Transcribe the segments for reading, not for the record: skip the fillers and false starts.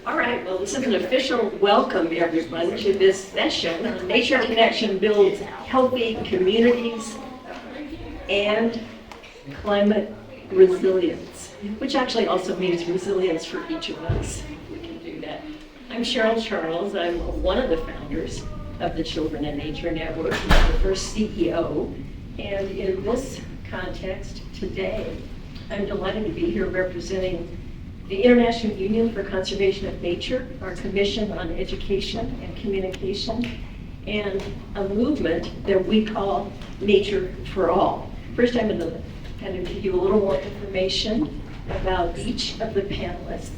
All right, well, this is an official welcome, everyone, to this session on Nature Connection Builds Healthy Communities and Climate Resilience, which actually also means resilience for each of us. We can do that. I'm Cheryl Charles. I'm one of the founders of the Children and Nature Network, the first CEO. And in this context today, I'm delighted to be here representing the International Union for Conservation of Nature, our Commission on Education and Communication, and a movement that we call Nature for All. First, I'm going to kind of give you a little more information about each of the panelists.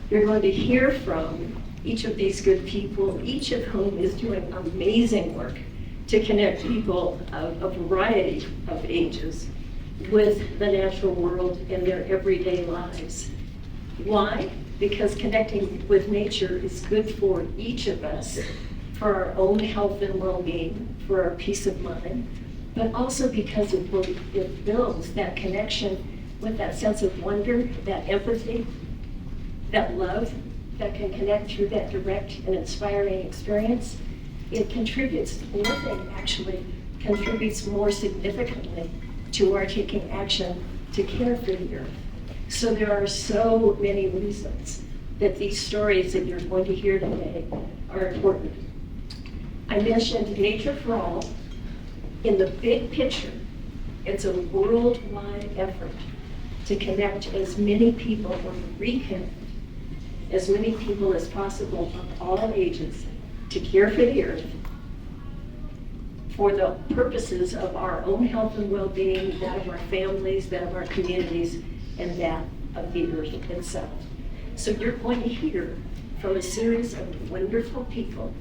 You're going to hear from each of these good people, each of whom is doing amazing work to connect people of a variety of ages with the natural world in their everyday lives. Why? Because connecting with nature is good for each of us, for our own health and well-being, for our peace of mind, but also because it builds that connection with that sense of wonder, that empathy, that love that can connect through that direct and inspiring experience. It contributes, nothing actually contributes more significantly to our taking action to care for the earth. So there are so many reasons that these stories that you're going to hear today are important. I mentioned Nature for All. In the big picture, it's a worldwide effort to connect as many people or reconnect as many people as possible of all ages to care for the earth for the purposes of our own health and well-being, that of our families, that of our communities, and that of the earth itself. So you're going to hear from a series of wonderful people.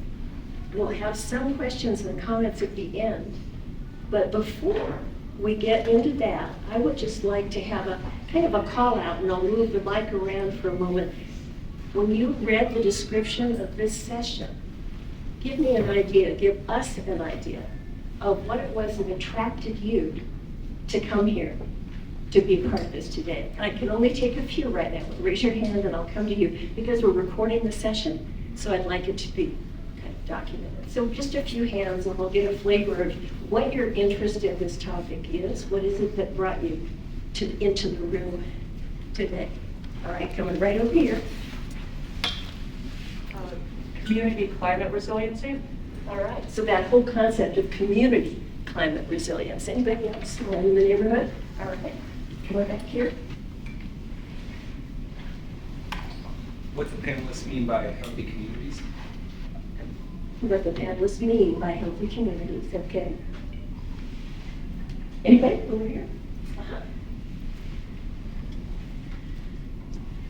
We'll have some questions and comments at the end, but before we get into that, I would just like to have a kind of a call out, and I'll move the mic around for a moment. When you read the description of this session, give me an idea, give us an idea of what it was that attracted you to come here to be a part of this today. I can only take a few right now. Raise your hand and I'll come to you because we're recording the session, so I'd like it to be kind of documented. So just a few hands and we'll get a flavor of what your interest in this topic is. What is it that brought you into the room today? All right, coming right over here. Community climate resiliency. All right, so that whole concept of community climate resilience. Anybody else in the neighborhood? All right, come on back here. What the panelists mean by healthy communities? What the panelists mean by healthy communities, okay. Anybody over here? Uh-huh.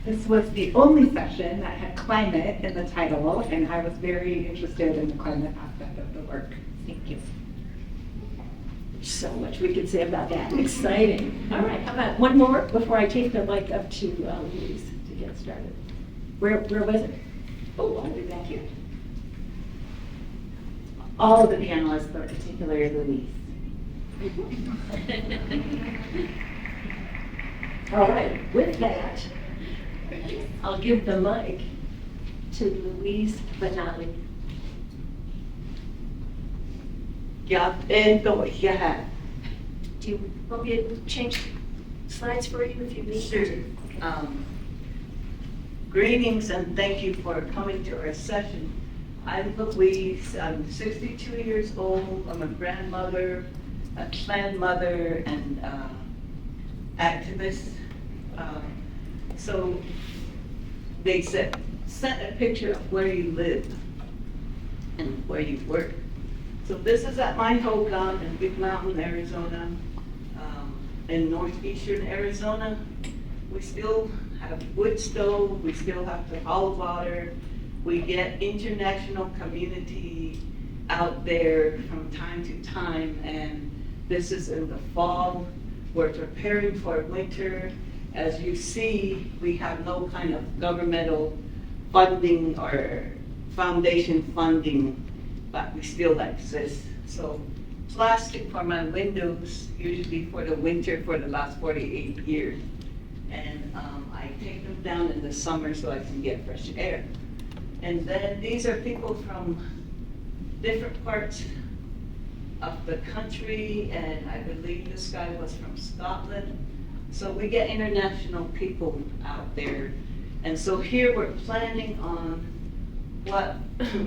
This was the only session that had climate in the title, and I was very interested in the climate aspect of the work. Thank you. So much we could say about that. Exciting. All right, how about one more before I take the mic up to Louise to get started. Where was it? Oh, I'll be back here. All of the panelists, but particularly Louise. All right, with that, I'll give the mic to Louise Benali. Yeah, Do you want me to change slides for you if you need? sure. Greetings and thank you for coming to our session. I'm Louise, I'm 62 years old, I'm a grandmother, a clan mother, and activist. So they sent a picture of where you live and where you work. So this is at my home in Big Mountain, Arizona, in northeastern Arizona. We still have wood stove, we still have to haul water. We get international community out there from time to time, and this is in the fall. We're preparing for winter. As you see, we have no kind of governmental funding or foundation funding, but we still exist. So plastic for my windows, usually for the winter for the last 48 years. And I take them down in the summer so I can get fresh air. And then these are people from different parts of the country, and I believe this guy was from Scotland. So we get international people out there. And so here we're planning on what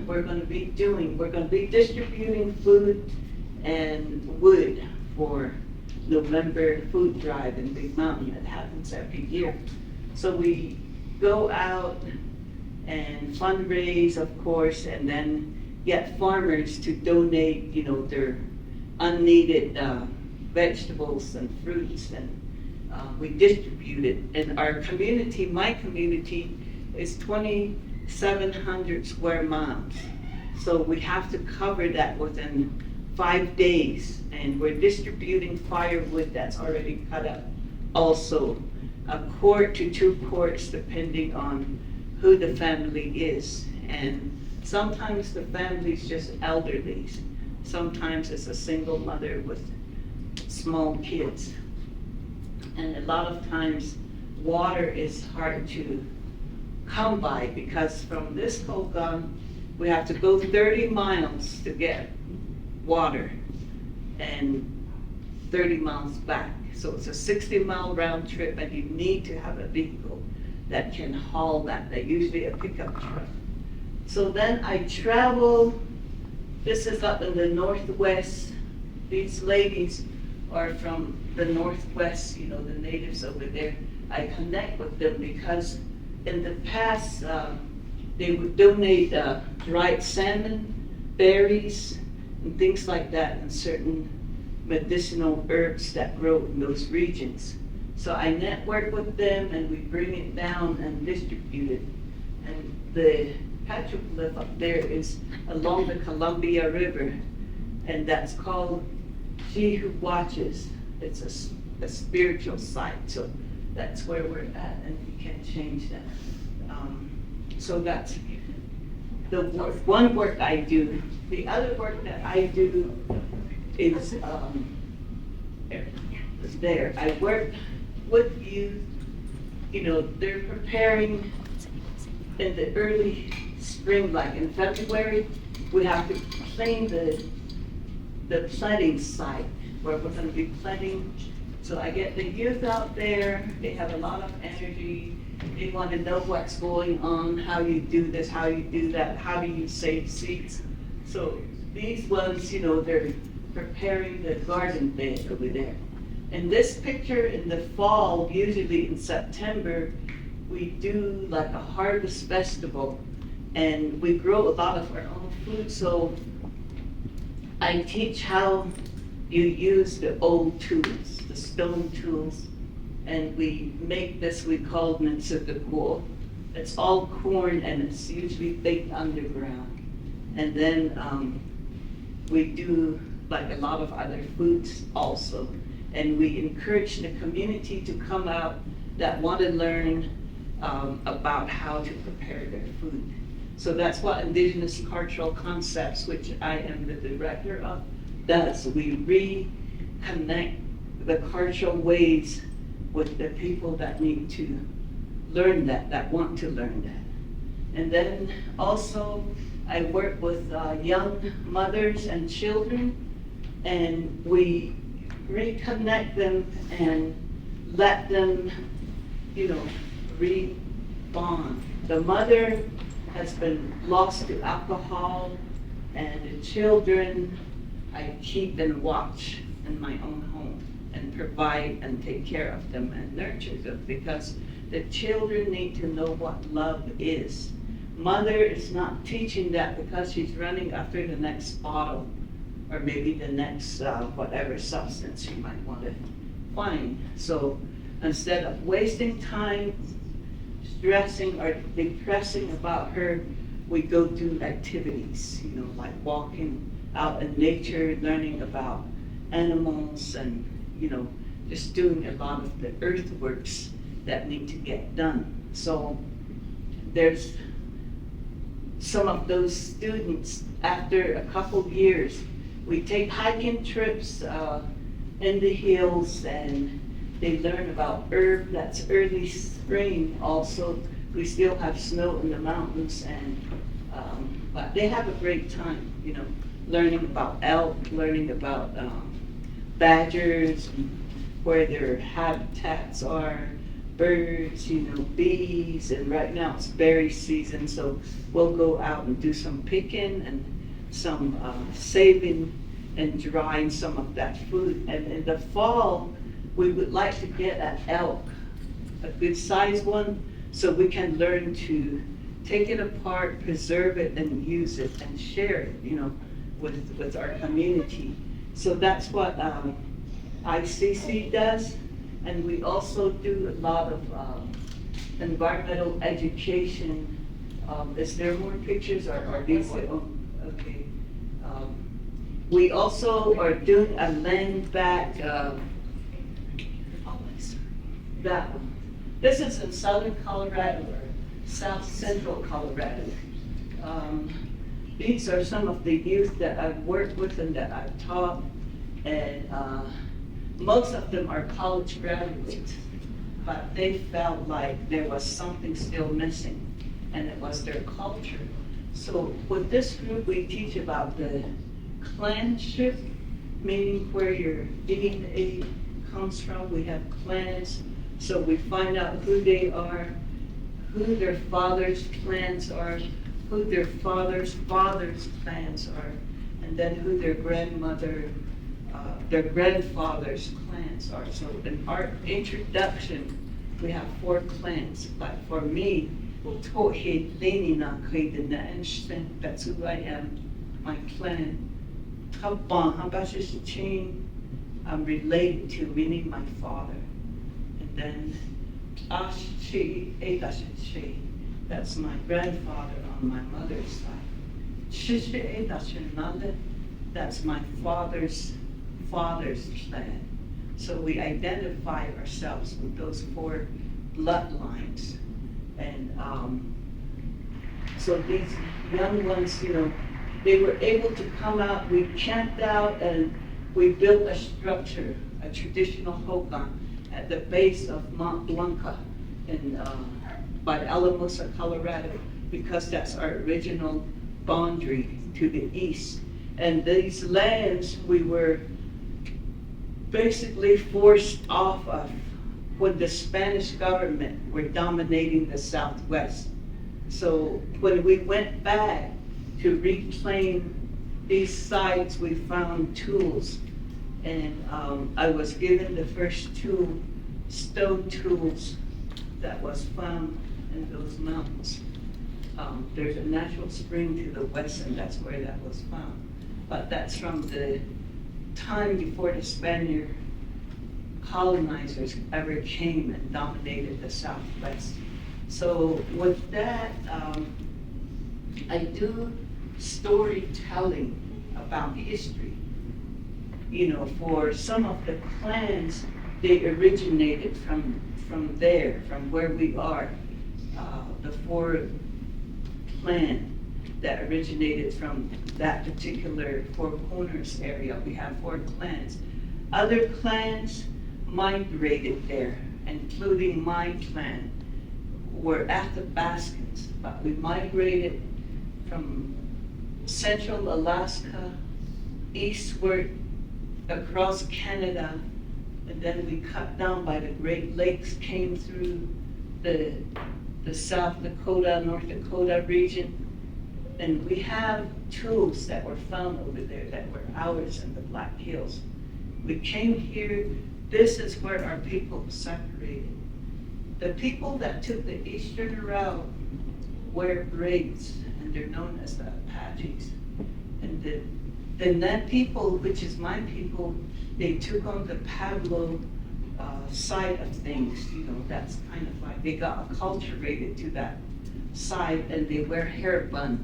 we're going to be doing. We're going to be distributing food and wood for November food drive in Big Mountain that happens every year. So we go out and fundraise, of course, and then get farmers to donate, their unneeded vegetables and fruits, and we distribute it. And our community, my community, is 2,700 square miles. So we have to cover that within 5 days, and we're distributing firewood that's already cut up. Also, a quart to 2 quarts, depending on who the family is. And sometimes the family's just elderly. Sometimes it's a single mother with small kids. And a lot of times, water is hard to come by, because from this Kogan, we have to go 30 miles to get water and 30 miles back. So it's a 60-mile round trip, and you need to have a vehicle that can haul that. They're usually a pickup truck. So then I travel. This is up in the Northwest. These ladies are from the Northwest, the natives over there. I connect with them because in the past, they would donate dried salmon, berries, and things like that, and certain medicinal herbs that grow in those regions. So I network with them, and we bring it down and distribute it. And the petroglyph up there is along the Columbia River, and that's called She Who Watches. It's a spiritual site, so that's where we're at, and we can't change that. So that's the one work I do. The other work that I do is there. I work with youth. They're preparing in the early spring, like in February. We have to clean the planting site where we're going to be planting. So I get the youth out there. They have a lot of energy. They want to know what's going on, how you do this, how you do that, how do you save seeds. So these ones, they're preparing the garden bed over there. And this picture in the fall, usually in September, we do like a harvest festival, and we grow a lot of our own food. So I teach how you use the old tools, the stone tools, and we make this, we call mitzvah. It's all corn, and it's usually baked underground. And then we do like a lot of other foods also. And we encourage the community to come out that want to learn about how to prepare their food. So that's what Indigenous Cultural Concepts, which I am the director of, does. We reconnect the cultural ways with the people that need to learn that want to learn that. And then also I work with young mothers and children, and we reconnect them and let them, rebond. The mother has been lost to alcohol, and the children, I keep and watch in my own home and provide and take care of them and nurture them, because the children need to know what love is. Mother is not teaching that because she's running after the next bottle, or maybe the next whatever substance you might want to find. So instead of wasting time stressing or depressing about her, we go do activities, like walking out in nature, learning about animals, and just doing a lot of the earthworks that need to get done. So there's some of those students, after a couple years, we take hiking trips in the hills, and They learn about herb, that's early spring also. We still have snow in the mountains but they have a great time, learning about elk, learning about badgers, and where their habitats are, birds, bees, and right now it's berry season, so we'll go out and do some picking and some saving and drying some of that food. And in the fall, we would like to get an elk, a good sized one, so we can learn to take it apart, preserve it, and use it and share it, with our community. So that's what ICC does, and we also do a lot of environmental education. Is there more pictures, or are these? Okay. We also are doing a land back. That one. This is in southern Colorado, or south central Colorado. These are some of the youth that I've worked with and that I've taught, and most of them are college graduates, but they felt like there was something still missing, and it was their culture. So with this group, we teach about the clanship, meaning where your DNA comes from. We have clans, so we find out who they are, who their father's clans are, who their father's clans are, and then who their grandfather's clans are. So in our introduction, we have 4 clans, but for me, that's who I am, my clan. I'm related to, meaning my father. And then that's my grandfather on my mother's side. That's my father's clan. So we identify ourselves with those 4 bloodlines. And so these young ones, they were able to come out. We camped out and we built a structure, a traditional hogan, at the base of Mount Blanca by Alamosa, Colorado, because that's our original boundary to the east. And these lands we were basically forced off of when the Spanish government were dominating the Southwest. So when we went back to reclaim these sites, we found tools. And I was given the first 2 stone tools that was found in those mountains. There's a natural spring to the west, and that's where that was found. But that's from the time before the Spaniard colonizers ever came and dominated the Southwest. So with that, I do storytelling about history. For some of the clans, they originated from there, from where we are. The 4 clan that originated from that particular 4 Corners area. We have 4 clans. Other clans migrated there, including my clan. We're Athabascans, but we migrated from central Alaska eastward across Canada, and then we cut down by the Great Lakes, came through the South Dakota, North Dakota region, and we have tools that were found over there that were ours in the Black Hills. We came here. This is where our people separated. The people that took the eastern route wear braids, and they're known as the Apaches. And then that people, which is my people, they took on the Pueblo side of things. That's kind of like they got acculturated to that side, and they wear hair bun.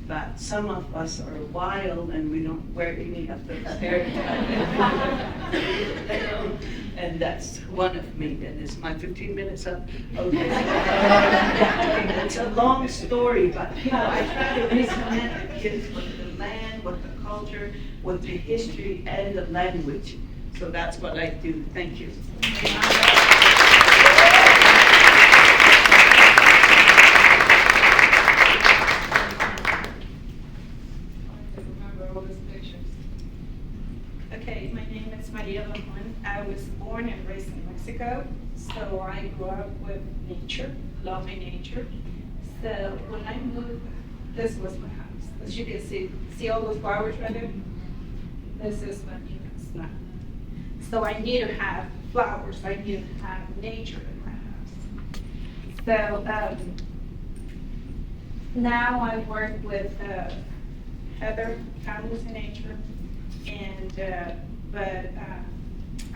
But some of us are wild, and we don't wear any of those hair bun. And that's one of me. And is my 15 minutes up? Okay. It's a long story, but I try to reconnect the kids with the land, with the culture, with the history and the language. So that's what I do. Thank you. Okay, my name is Maria Ramon. I was born and raised in Mexico, so I grew up with nature, loving nature. So when I moved, this was my house. As you can see all those flowers right there? This is my new house now. So I need to have flowers, I need to have nature in my house. So now I work with Heather, Families in Nature, and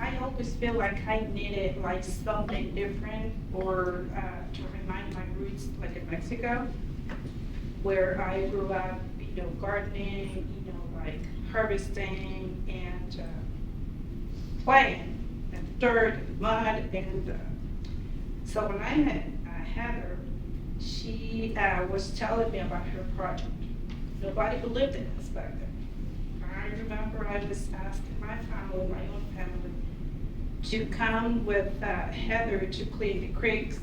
I always feel like I needed like something different or to remind my roots, like in Mexico, where I grew up, gardening, like harvesting and playing and dirt and mud. And so when I met Heather, she was telling me about her project. Nobody believed in us back then. I remember I was asking my family, my own family, to come with Heather to clean the creeks.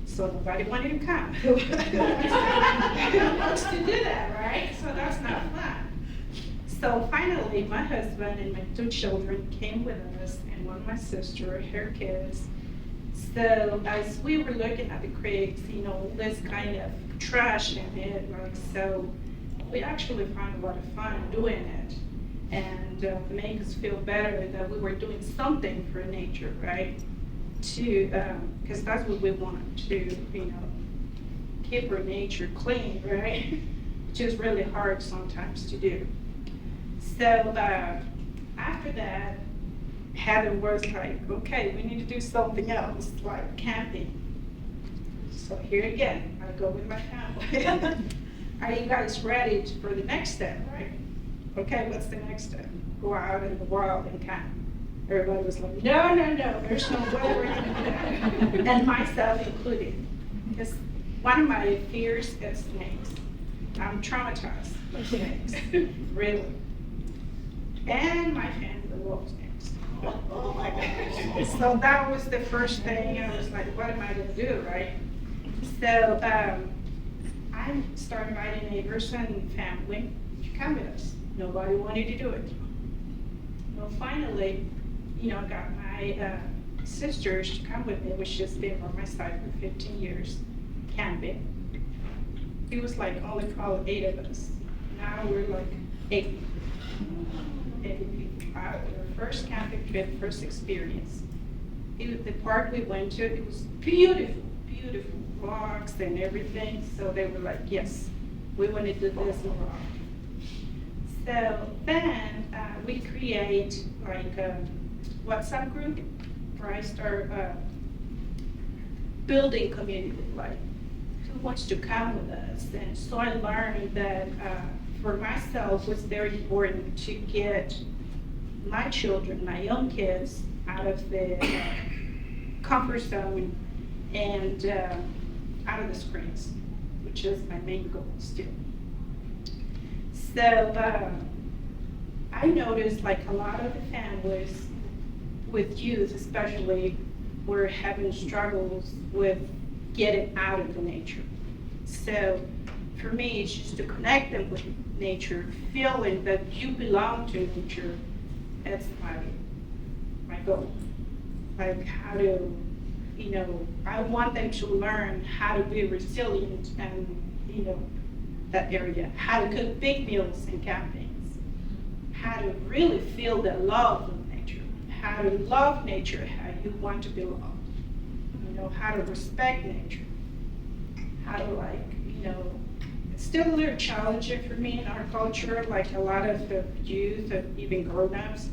So nobody wanted to come. Who wants to do that, right? So that's not fun. So finally, my husband and my 2 children came with us, and one of my sister, her kids. So as we were looking at the creeks, this kind of trash in it, like so. We actually found a lot of fun doing it, and make us feel better that we were doing something for nature, right? Because that's what we want to, keep our nature clean, right? Which is really hard sometimes to do. So after that, Heather was like, okay, we need to do something else, like camping. So here again, I go with my family. Are you guys ready for the next step, right? Okay, what's the next step? Go out in the wild and camp. Everybody was like, no, there's no way we're gonna do that. And myself included. Because one of my fears is snakes. I'm traumatized by snakes, really. And my family loves snakes. Oh my gosh. So that was the first thing. I was like, what am I gonna do, right? So, I started inviting neighbors and family to come with us. Nobody wanted to do it. Well, finally, I got my sisters to come with me, which has been on my side for 15 years, camping. It was like only probably 8 of us. Now we're like 80 people. Our first camping trip, first experience. The park we went to, it was beautiful, beautiful. Rocks and everything, so they were like, yes, we want to do this and rock. So then we create like a WhatsApp group where I start building community, like who wants to come with us. And so I learned that for myself it was very important to get my children, my young kids, out of the comfort zone and out of the screens, which is my main goal still. So I noticed like a lot of the families with youth especially were having struggles with getting out of the nature. So for me, it's just to connect them with nature, feeling that you belong to nature. That's my goal. Like how to, I want them to learn how to be resilient and, that area, how to cook big meals and campings, how to really feel the love of nature, how to love nature, how you want to be loved, how to respect nature, how to it's still a little challenging for me in our culture, like a lot of the youth and even grown-ups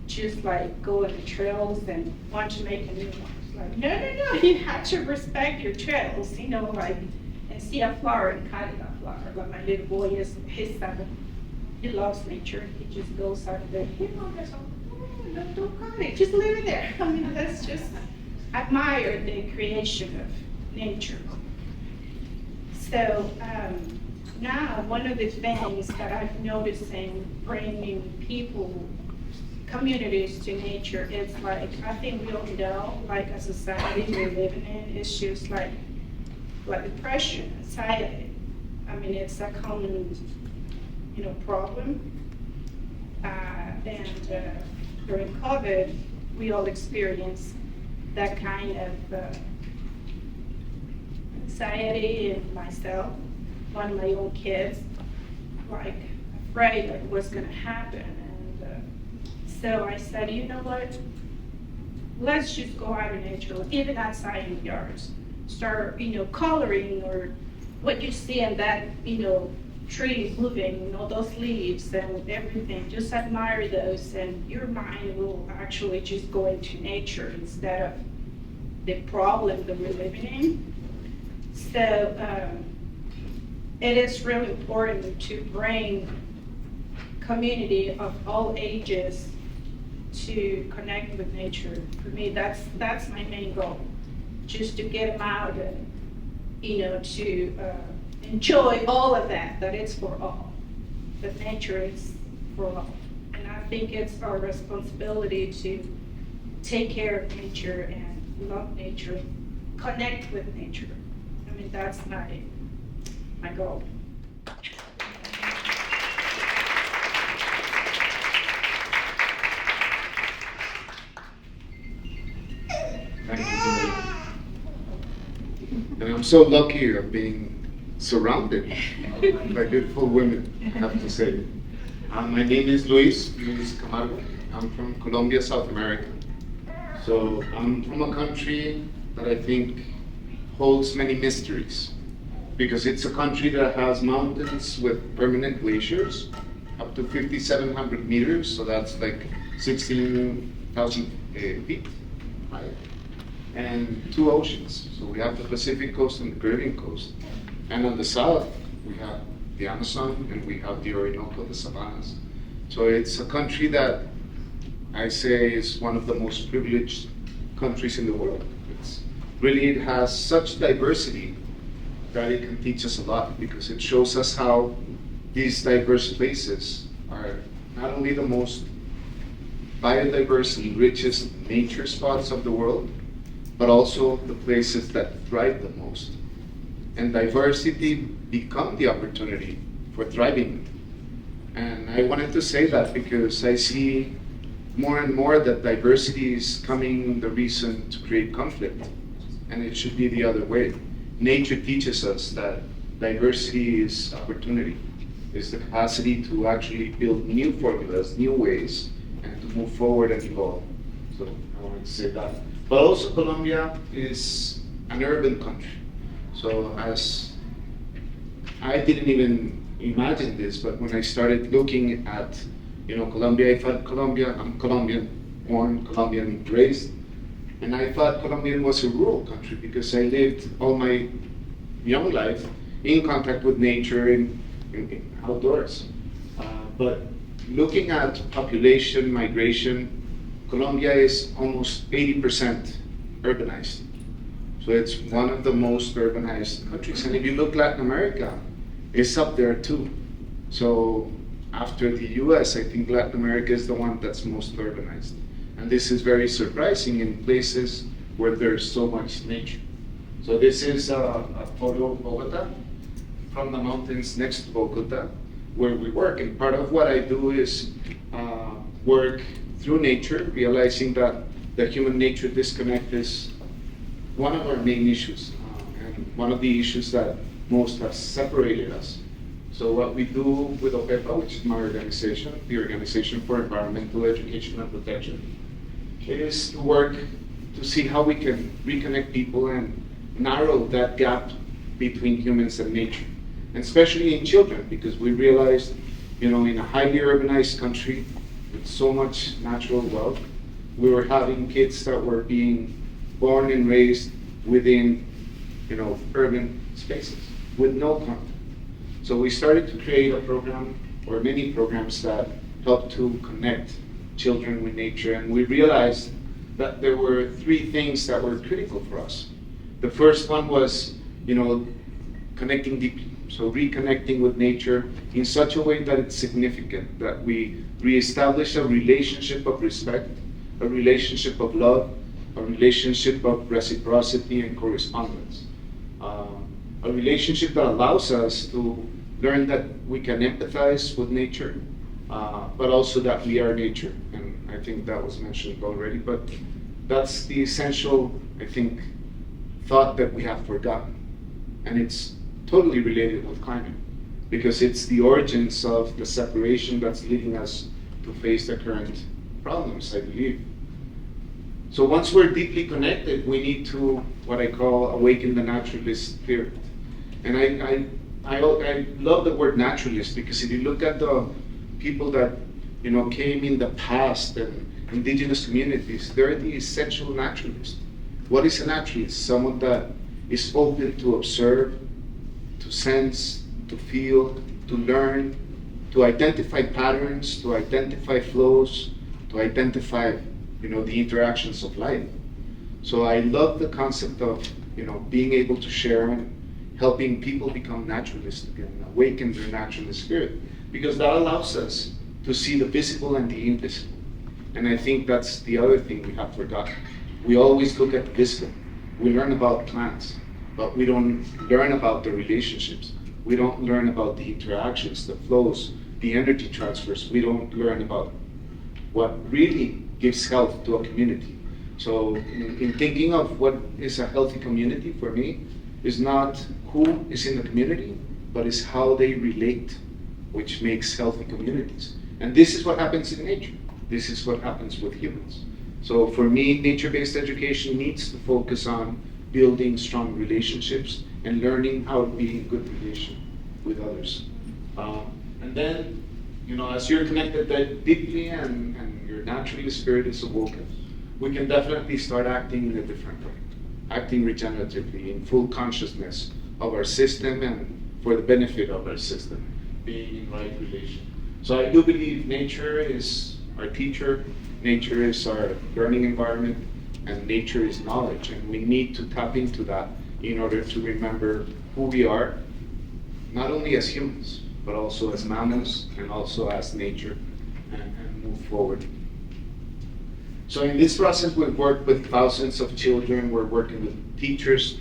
just like go on the trails and want to make a new one. Like, no, you have to respect your trails, and see a flower and cut that flower. But my little boy he's 7. He loves nature. He just goes out there. There's no, don't cut it. Just leave it there. I mean, that's just admire the creation of nature. So now one of the things that I've noticed in bringing people communities to nature, it's like, I think we all know, like a society we're living in, it's just like depression, anxiety. I mean, it's a common, problem. And during COVID, we all experienced that kind of anxiety in myself, one of my own kids, like afraid of what's gonna happen. And so I said, you know what? Let's just go out in nature, even outside in yards. Start, coloring or what you see in that, tree moving, those leaves and everything. Just admire those, and your mind will actually just go into nature instead of the problem that we're living in. So it is really important to bring community of all ages to connect with nature. For me, that's my main goal, just to get them out and, to enjoy all of that it's for all. That nature is for all. And I think it's our responsibility to take care of nature and love nature, connect with nature. I mean, that's my goal. Thank you, Zoe. And I'm so lucky of being surrounded by beautiful women, I have to say. My name is Luis Camargo. I'm from Colombia, South America. So I'm from a country that I think holds many mysteries, because it's a country that has mountains with permanent glaciers up to 5,700 meters, so that's like 16,000 feet high, and two oceans. So we have the Pacific coast and the Caribbean coast. And on the south, we have the Amazon and we have the Orinoco, the savannas. So it's a country that I say is one of the most privileged countries in the world. It has such diversity that it can teach us a lot, because it shows us how these diverse places are not only the most biodiverse and richest nature spots of the world, but also the places that thrive the most. And diversity become the opportunity for thriving. And I wanted to say that because I see more and more that diversity is coming the reason to create conflict. And it should be the other way. Nature teaches us that diversity is opportunity, is the capacity to actually build new formulas, new ways, and to move forward and evolve. So I wanted to say that. But also Colombia is an urban country. So as I didn't even imagine this, but when I started looking at, Colombia, I thought I'm Colombian, born Colombian, raised. And I thought Colombia was a rural country because I lived all my young life in contact with nature and outdoors. But looking at population migration, Colombia is almost 80% urbanized. So it's one of the most urbanized countries. And if you look Latin America, it's up there too. So after the US, I think Latin America is the one that's most urbanized. And this is very surprising in places where there's so much nature. So this is a photo of Bogota, from the mountains next to Bogota, where we work. And part of what I do is work through nature, realizing that the human-nature disconnect is one of our main issues, and one of the issues that most have separated us. So what we do with OPEPA, which is my organization, the Organization for Environmental Education and Protection, is to work to see how we can reconnect people and narrow that gap between humans and nature, and especially in children, because we realized, in a highly urbanized country with so much natural wealth, we were having kids that were being born and raised within, urban spaces with no contact. So we started to create a program, or many programs, that help to connect children with nature, and we realized that there were three things that were critical for us. The first one was, connecting deeply. So reconnecting with nature in such a way that it's significant, that we reestablish a relationship of respect, a relationship of love, a relationship of reciprocity and correspondence. A relationship that allows us to learn that we can empathize with nature, but also that we are nature. And I think that was mentioned already, but that's the essential, I think, thought that we have forgotten. And it's totally related with climate, because it's the origins of the separation that's leading us to face the current problems, I believe. So once we're deeply connected, we need to, what I call, awaken the naturalist spirit. And I love the word naturalist, because if you look at the people that came in the past and indigenous communities, they're the essential naturalists. What is a naturalist? Someone that is open to observe, to sense, to feel, to learn, to identify patterns, to identify flows, to identify the interactions of life. So I love the concept of being able to share and helping people become naturalists again, awaken their naturalist spirit, because that allows us to see the visible and the invisible. And I think that's the other thing we have forgotten. We always look at the visible. We learn about plants, but we don't learn about the relationships. We don't learn about the interactions, the flows, the energy transfers. We don't learn about what really gives health to a community. So in thinking of what is a healthy community for me, is not who is in the community, but is how they relate, which makes healthy communities. And this is what happens in nature. This is what happens with humans. So for me, nature-based education needs to focus on building strong relationships and learning how to be in good relation with others. And then, as you're connected that deeply and your naturalist spirit is awoken, we can definitely start acting in a different way, acting regeneratively, in full consciousness of our system and for the benefit of our system, being in right relation. So I do believe nature is our teacher, nature is our learning environment, and nature is knowledge. And we need to tap into that in order to remember who we are, not only as humans, but also as mammals and also as nature, and move forward. So in this process, we've worked with thousands of children. We're working with teachers,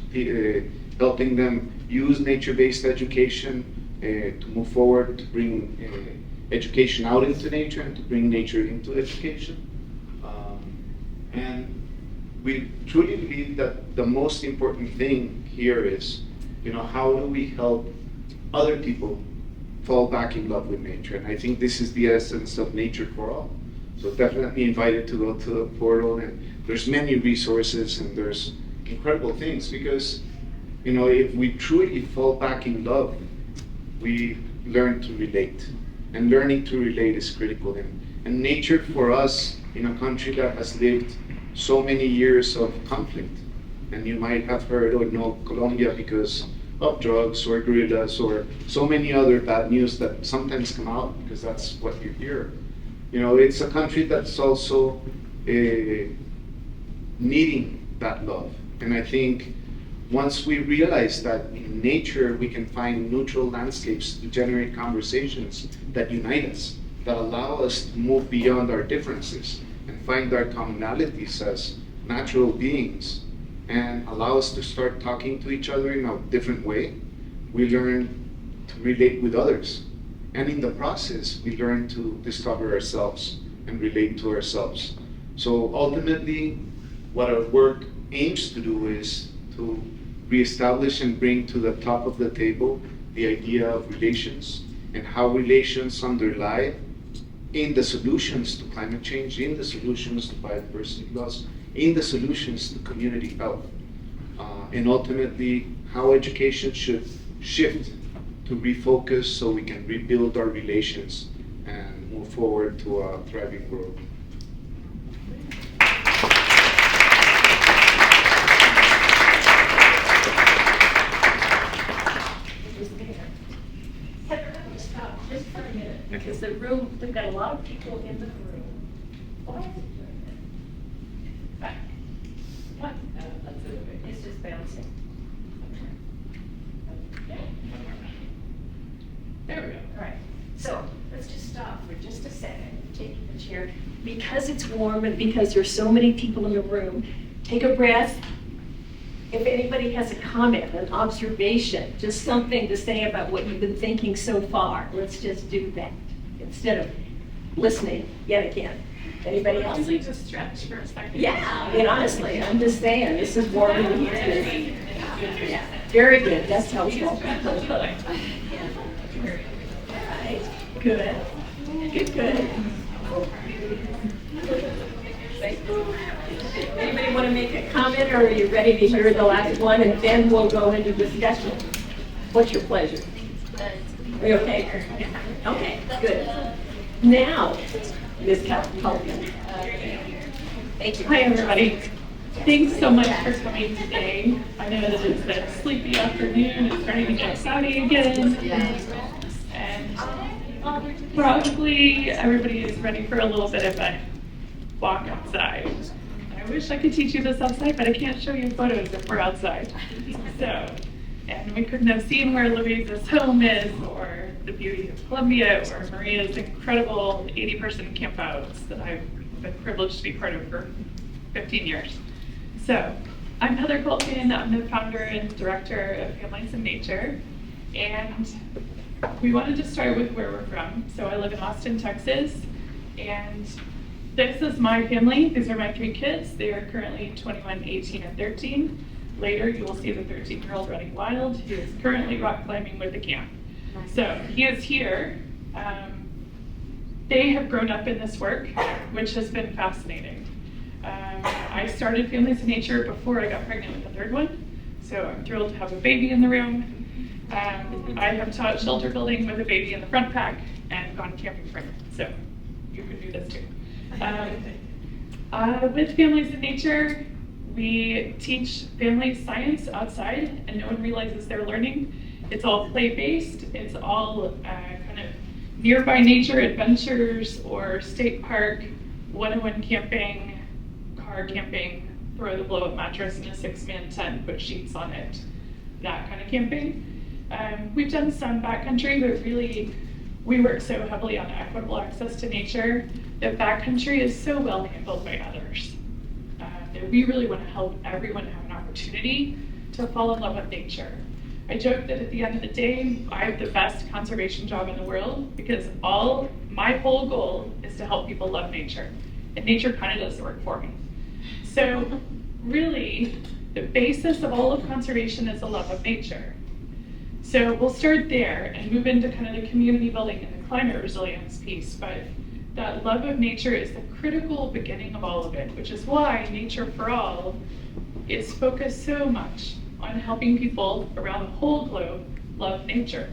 helping them use nature-based education to move forward, to bring education out into nature and to bring nature into education. And we truly believe that the most important thing here is, how do we help other people fall back in love with nature? And I think this is the essence of Nature for All. So definitely invited to go to the portal, and there's many resources and there's incredible things, because if we truly fall back in love, we learn to relate, and learning to relate is critical. And nature for us, in a country that has lived so many years of conflict, and you might have heard or know Colombia because of drugs or guerrillas or so many other bad news that sometimes come out because that's what you hear. It's a country that's also needing that love. And I think once we realize that in nature we can find neutral landscapes to generate conversations that unite us, that allow us to move beyond our differences and find our commonalities as natural beings, and allow us to start talking to each other in a different way, we learn to relate with others. And in the process, we learn to discover ourselves and relate to ourselves. So ultimately, what our work aims to do is to reestablish and bring to the top of the table the idea of relations and how relations underlie in the solutions to climate change, in the solutions to biodiversity loss, in the solutions to community health, and ultimately how education should shift to refocus so we can rebuild our relations and move forward to a thriving world. Stop just for a minute, because we've got a lot of people in the room. What? It's just bouncing. There we go. All right, so let's just stop for just a second, take a chair. Because it's warm and because there's so many people in the room, take a breath. If anybody has a comment, an observation, just something to say about what you've been thinking so far, let's just do that instead of listening yet again. Anybody else? Usually just stretch for a second. Yeah, I mean, honestly, I'm just saying, this is warm in here. Yeah, very good, that's helpful. All right, good, good. Anybody want to make a comment, or are you ready to hear the last one, and then we'll go into discussion? What's your pleasure? Are you okay? Okay, good. Now, Ms. Culkin. Thank you. Hi, everybody. Thanks so much for coming today. I know that it's a sleepy afternoon, it's starting to get cloudy again. And probably everybody is ready for a little bit of a walk outside. I wish I could teach you this outside, but I can't show you photos if we're outside. So, and we couldn't have seen where Louisa's home is, or the beauty of Columbia, or Maria's incredible 80-person campouts that I've been privileged to be part of for 15 years. So, I'm Heather Culkin. I'm the founder and director of Families in Nature, and we wanted to start with where we're from. So I live in Austin, Texas, and this is my family. These are my 3 kids. They are currently 21, 18, and 13. Later, you will see the 13-year-old running wild, who is currently rock climbing with the camp. So he is here. They have grown up in this work, which has been fascinating. I started Families in Nature before I got pregnant with the 3rd one, so I'm thrilled to have a baby in the room. I have taught shelter building with a baby in the front pack and gone camping for them, so you can do this too. With Families in Nature, we teach families science outside, and no one realizes they're learning. It's all play-based. It's all kind of nearby nature adventures or state park, 101 camping, car camping, throw the blow-up mattress in a 6-man tent, put sheets on it, that kind of camping. We've done some backcountry, but really we work so heavily on equitable access to nature that backcountry is so well handled by others. That we really want to help everyone have an opportunity to fall in love with nature. I joke that at the end of the day, I have the best conservation job in the world because my whole goal is to help people love nature, and nature kind of does the work for me. So really, the basis of all of conservation is a love of nature. So we'll start there and move into kind of the community building and the climate resilience piece, but that love of nature is the critical beginning of all of it, which is why Nature for All is focused so much on helping people around the whole globe love nature.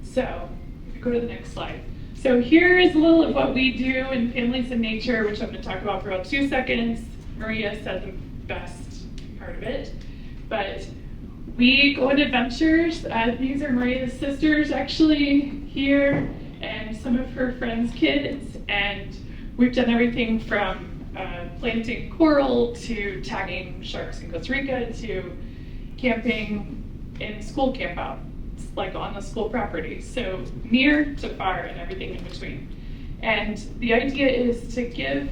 So, if you go to the next slide. So here is a little of what we do in Families in Nature, which I'm going to talk about for about 2 seconds. Maria said the best part of it, but we go on adventures. These are Maria's sisters actually here, and some of her friends' kids, and we've done everything from planting coral to tagging sharks in Costa Rica to camping in school campouts, like on the school property. So near to far and everything in between. And the idea is to give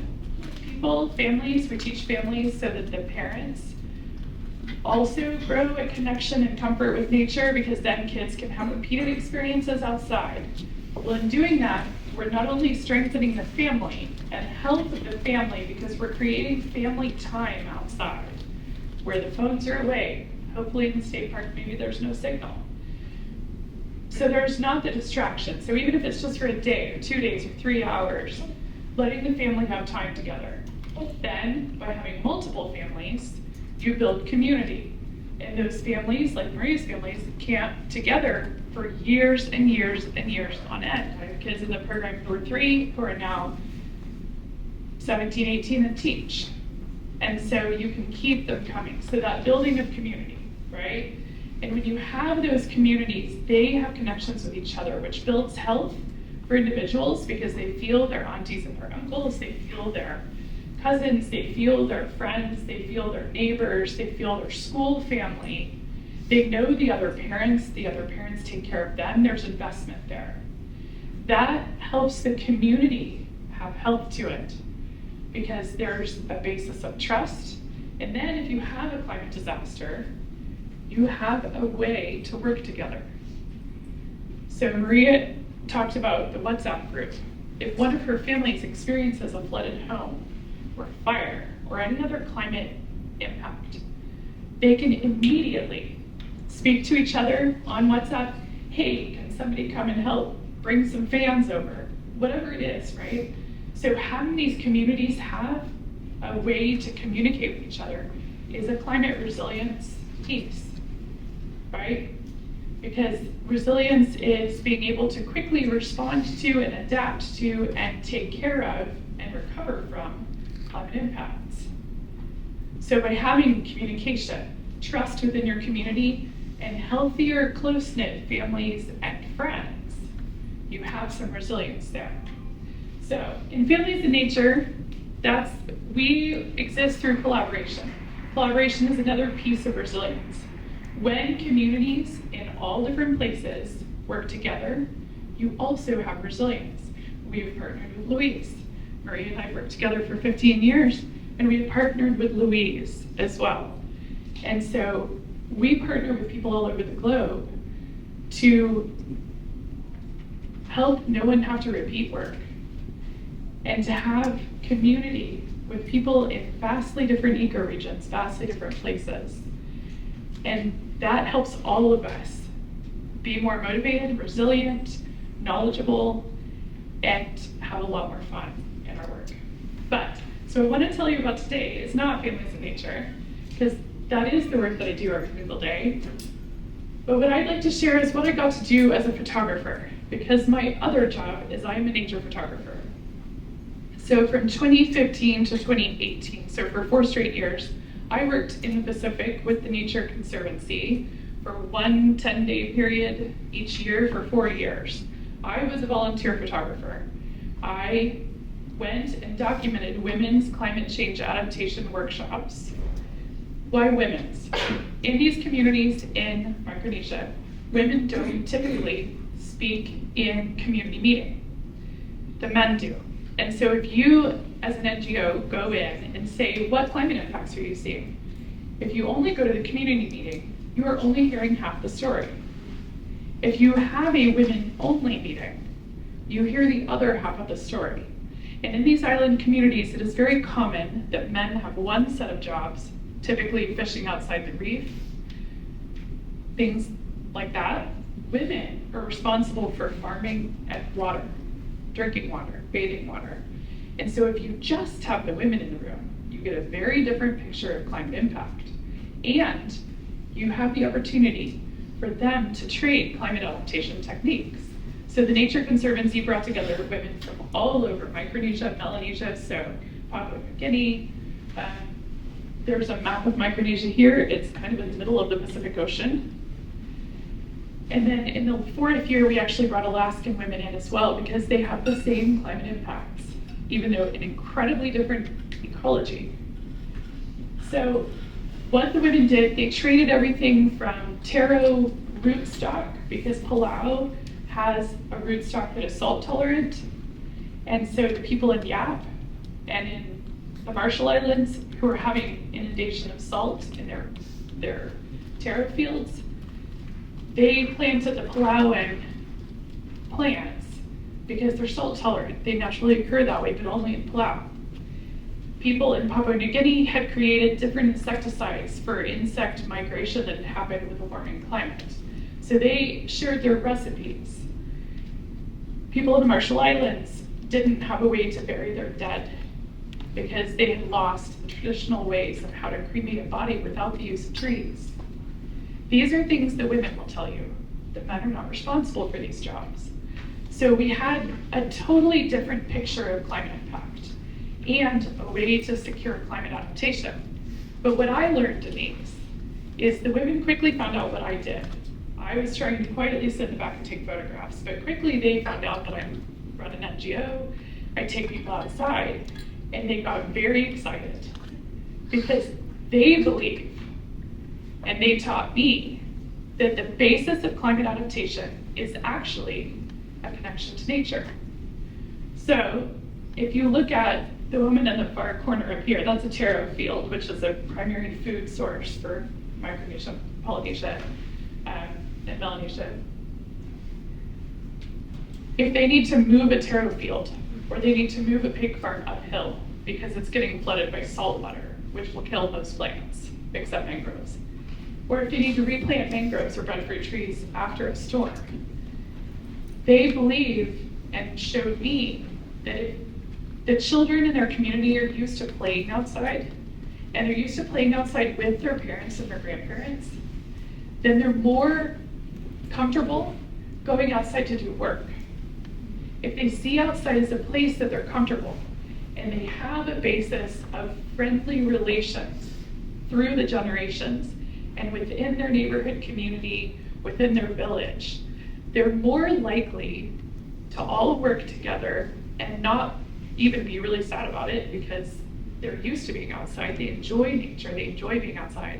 people, families, we teach families so that the parents also grow a connection and comfort with nature, because then kids can have repeated experiences outside. Well, in doing that, we're not only strengthening the family and health of the family, because we're creating family time outside where the phones are away. Hopefully in the state park, maybe there's no signal. So there's not the distraction. So even if it's just for a day or 2 days or 3 hours, letting the family have time together. Then, by having multiple families, you build community. And those families, like Maria's families, camp together for years and years and years on end. I have kids in the program who are 3, who are now 17, 18, and teach. And so you can keep them coming. So that building of community, right? And when you have those communities, they have connections with each other, which builds health for individuals, because they feel their aunties and their uncles, they feel their cousins, they feel their friends, they feel their neighbors, they feel their school family. They know the other parents take care of them, there's investment there. That helps the community have health to it because there's a basis of trust. And then if you have a climate disaster, you have a way to work together. So Maria talked about the WhatsApp group. If one of her families experiences a flooded home or fire or any other climate impact, they can immediately speak to each other on WhatsApp. Hey, can somebody come and help? Bring some fans over, whatever it is, right? So having these communities have a way to communicate with each other is a climate resilience piece, right? Because resilience is being able to quickly respond to and adapt to and take care of and recover from climate impacts. So by having communication, trust within your community, and healthier, close-knit families and friends, you have some resilience there. So in Families in Nature, we exist through collaboration. Collaboration is another piece of resilience. When communities in all different places work together, you also have resilience. We've partnered with Louise. Maria and I worked together for 15 years, and we have partnered with Louise as well. And so we partner with people all over the globe to help no one have to repeat work and to have community with people in vastly different ecoregions, vastly different places. And that helps all of us be more motivated, resilient, knowledgeable, and have a lot more fun in our work. But, so what I want to tell you about today is not Families in Nature, because that is the work that I do every single day. But what I'd like to share is what I got to do as a photographer, because my other job is I'm a nature photographer. So from 2015 to 2018, so for 4 straight years, I worked in the Pacific with the Nature Conservancy for one 10-day period each year for 4 years. I was a volunteer photographer. I went and documented women's climate change adaptation workshops. Why women's? In these communities in Micronesia, women don't typically speak in community meeting. The men do. And so if you, as an NGO, go in and say, what climate impacts are you seeing? If you only go to the community meeting, you are only hearing half the story. If you have a women-only meeting, you hear the other half of the story. And in these island communities, it is very common that men have one set of jobs, typically fishing outside the reef, things like that. Women are responsible for farming and water, drinking water, bathing water. And so if you just have the women in the room, you get a very different picture of climate impact. And you have the opportunity for them to trade climate adaptation techniques. So the Nature Conservancy brought together women from all over Micronesia, Melanesia, so Papua New Guinea. There's a map of Micronesia here. It's kind of in the middle of the Pacific Ocean. And then in the 4th year, we actually brought Alaskan women in as well because they have the same climate impacts, even though an incredibly different ecology. So what the women did, they traded everything from taro rootstock, because Palau has a rootstock that is salt tolerant. And so the people in Yap and in the Marshall Islands who are having inundation of salt in their taro fields, they planted the Palauan plants because they're salt tolerant. They naturally occur that way, but only in Palau. People in Papua New Guinea had created different insecticides for insect migration that had happened with a warming climate. So they shared their recipes. People in the Marshall Islands didn't have a way to bury their dead because they had lost the traditional ways of how to cremate a body without the use of trees. These are things that women will tell you. The men are not responsible for these jobs. So we had a totally different picture of climate impact and a way to secure climate adaptation. But what I learned in these is the women quickly found out what I did. I was trying to quietly sit in the back and take photographs, but quickly they found out that I run an NGO, I take people outside, and they got very excited because they believe, and they taught me, that the basis of climate adaptation is actually a connection to nature. So if you look at the woman in the far corner up here, that's a taro field, which is a primary food source for Micronesia, Polynesia, and Melanesia. If they need to move a taro field, or they need to move a pig farm uphill because it's getting flooded by salt water, which will kill most plants, except mangroves, or if they need to replant mangroves or breadfruit trees after a storm, they believe and showed me that if the children in their community are used to playing outside, and they're used to playing outside with their parents and their grandparents, then they're more comfortable going outside to do work. If they see outside as a place that they're comfortable, and they have a basis of friendly relations through the generations, and within their neighborhood community, within their village, they're more likely to all work together and not even be really sad about it because they're used to being outside. They enjoy nature. They enjoy being outside.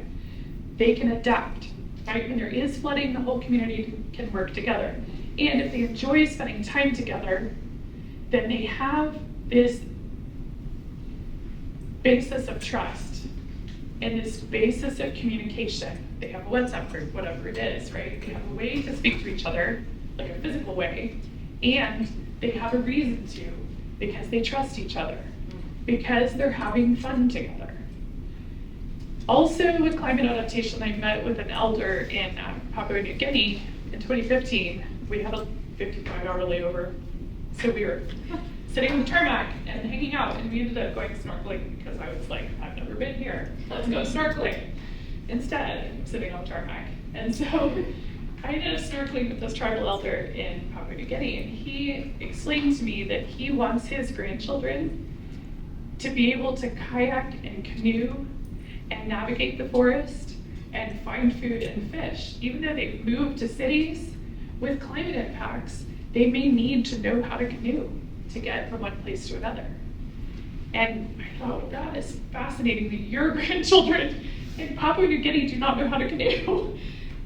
They can adapt. Right? When there is flooding, the whole community can work together. And if they enjoy spending time together, then they have this basis of trust and this basis of communication. They have a WhatsApp group, whatever it is, right? They have a way to speak to each other, like a physical way, and they have a reason to, because they trust each other, because they're having fun together. Also with climate adaptation, I met with an elder in Papua New Guinea in 2015. We had a 55-hour layover, so we were sitting on the tarmac and hanging out, and we ended up going snorkeling because I was like, I've never been here, let's go snorkeling. Instead, sitting on the tarmac. And so I ended up snorkeling with this tribal elder in Papua New Guinea, and he explained to me that he wants his grandchildren to be able to kayak and canoe and navigate the forest and find food and fish. Even though they've moved to cities with climate impacts, they may need to know how to canoe to get from one place to another. And I thought, well, that is fascinating that your grandchildren in Papua New Guinea do not know how to canoe.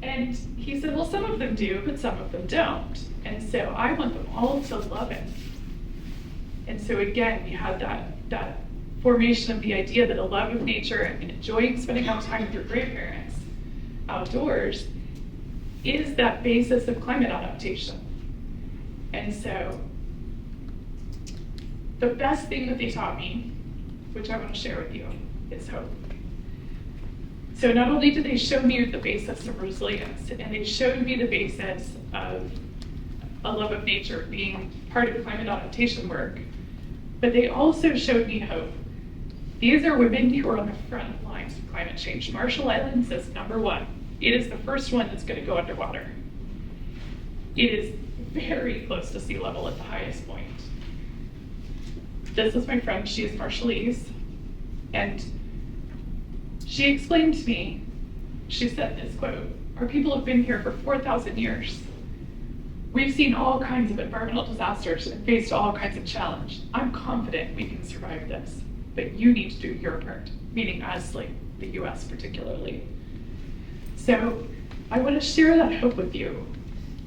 And he said, well, some of them do, but some of them don't. And so I want them all to love it. And so again, we had that formation of the idea that a love of nature and enjoying spending out time with your grandparents outdoors is that basis of climate adaptation. And so the best thing that they taught me, which I want to share with you, is hope. So not only did they show me the basis of resilience, and they showed me the basis of a love of nature being part of climate adaptation work, but they also showed me hope. These are women who are on the front lines of climate change. Marshall Islands is #1. It is the first one that's going to go underwater. It is very close to sea level at the highest point. This is my friend, she is Marshallese, and she explained to me, she said this quote, our people have been here for 4,000 years. We've seen all kinds of environmental disasters and faced all kinds of challenge. I'm confident we can survive this, but you need to do your part, meaning us, like the US particularly. So I want to share that hope with you.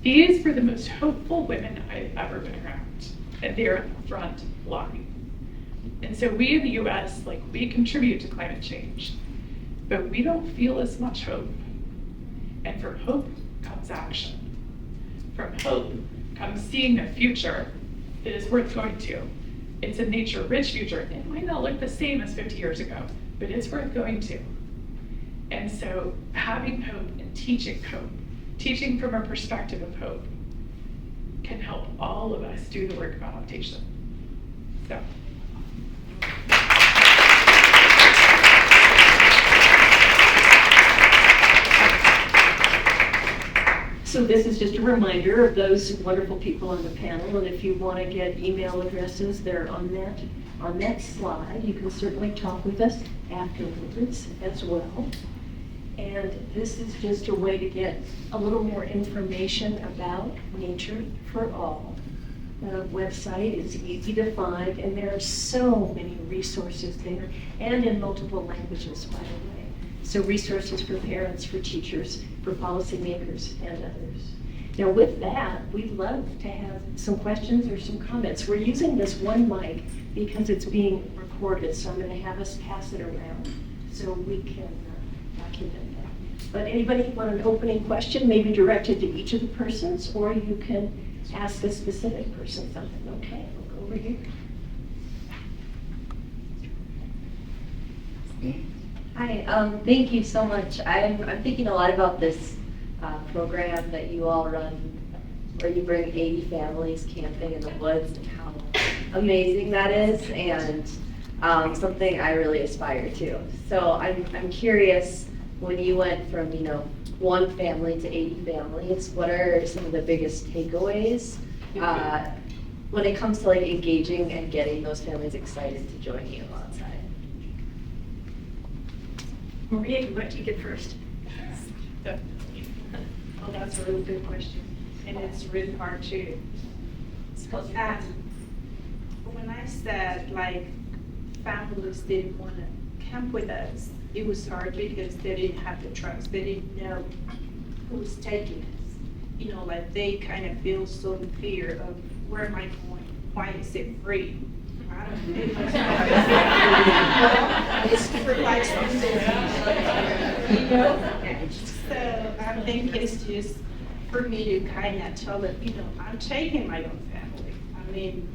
These were the most hopeful women I've ever been around, and they're in the front line. And so we in the US, like, we contribute to climate change, but we don't feel as much hope. And from hope comes action. From hope comes seeing a future that is worth going to. It's a nature-rich future. It might not look the same as 50 years ago, but it's worth going to. And so having hope and teaching hope, teaching from a perspective of hope, can help all of us do the work of adaptation. So. So this is just a reminder of those wonderful people on the panel, and if you want to get email addresses, they're on that slide. You can certainly talk with us afterwards as well. And this is just a way to get a little more information about Nature for All. The website is easy to find, and there are so many resources there, and in multiple languages, by the way. So resources for parents, for teachers, for for policymakers and others. Now with that, we'd love to have some questions or some comments. We're using this one mic because it's being recorded, so I'm going to have us pass it around so we can document that. But anybody want an opening question, maybe directed to each of the persons, or you can ask a specific person something. Okay, we'll go over here. Hi, thank you so much. I'm thinking a lot about this program that you all run, where you bring 80 families camping in the woods, and how amazing that is, and something I really aspire to. So I'm curious, when you went from, you know, one family to 80 families, what are some of the biggest takeaways when it comes to like engaging and getting those families excited to join you outside? Maria, you want to get first? Well, that's a really good question, and it's really hard to. When I said like families didn't want to camp with us, it was hard because they didn't have the trust. They didn't know who was taking us. You know, like they kind of feel so in fear of where am I going? Why is it free? I don't know. It's for like something, you know? So I think it's just for me to kind of tell them, you know, I'm taking my own family. I mean,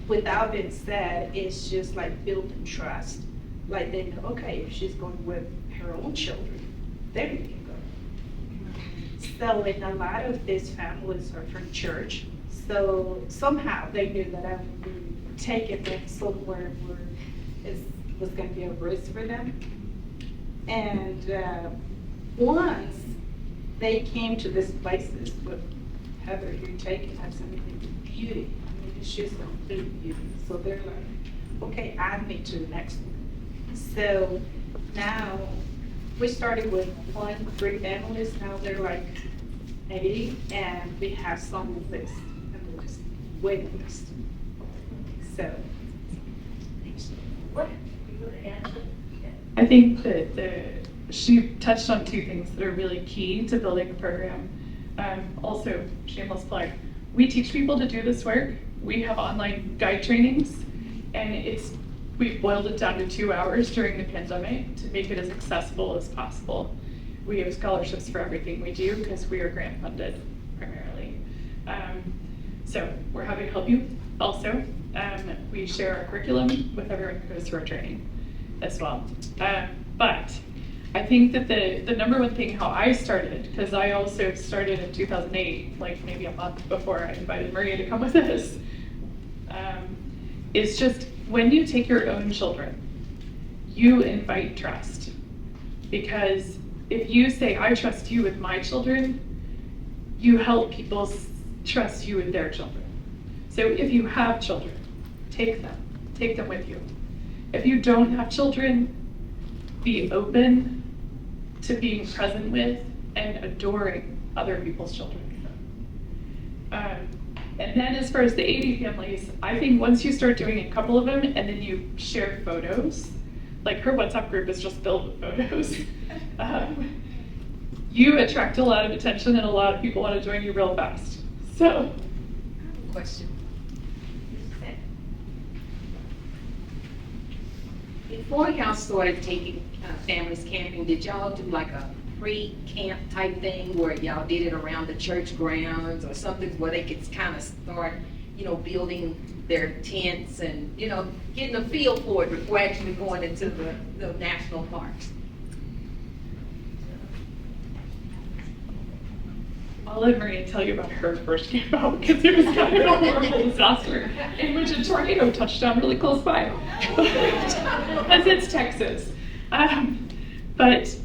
without it said, it's just like building trust. Like they know, okay, if she's going with her own children, then we can go. So, and a lot of these families are from church. So somehow they knew that I would be taking them somewhere where it was going to be a risk for them. And once they came to these places with Heather, you're taking us in beauty. I mean, it's just complete beauty. So they're like, okay, add me to the next one. So now we started with 3 families. Now they're like 80, and we have some list, and we're just waiting list. So, What? You want to add? I think that she touched on 2 things that are really key to building a program. Also, shameless plug, we teach people to do this work. We have online guide trainings, and we've boiled it down to 2 hours during the pandemic to make it as accessible as possible. We have scholarships for everything we do because we are grant funded primarily. So we're happy to help you also. We share our curriculum with everyone who goes through our training as well. But I think that the number one thing how I started, because I also started in 2008, like maybe a month before I invited Maria to come with us, is just when you take your own children, you invite trust. Because if you say, I trust you with my children, you help people trust you with their children. So if you have children, take them with you. If you don't have children, be open to being present with and adoring other people's children. And then as far as the 80 families, I think once you start doing a couple of them and then you share photos, like her WhatsApp group is just filled with photos, you attract a lot of attention and a lot of people want to join you real fast. So. Question. Before y'all started taking families camping, did y'all do like a pre-camp type thing where y'all did it around the church grounds or something where they could kind of start, you know, building their tents and, you know, getting a feel for it before actually going into the national parks? I'll let Maria tell you about her first camp out because it was kind of a horrible disaster in which a tornado touched down really close by. Because it's Texas. But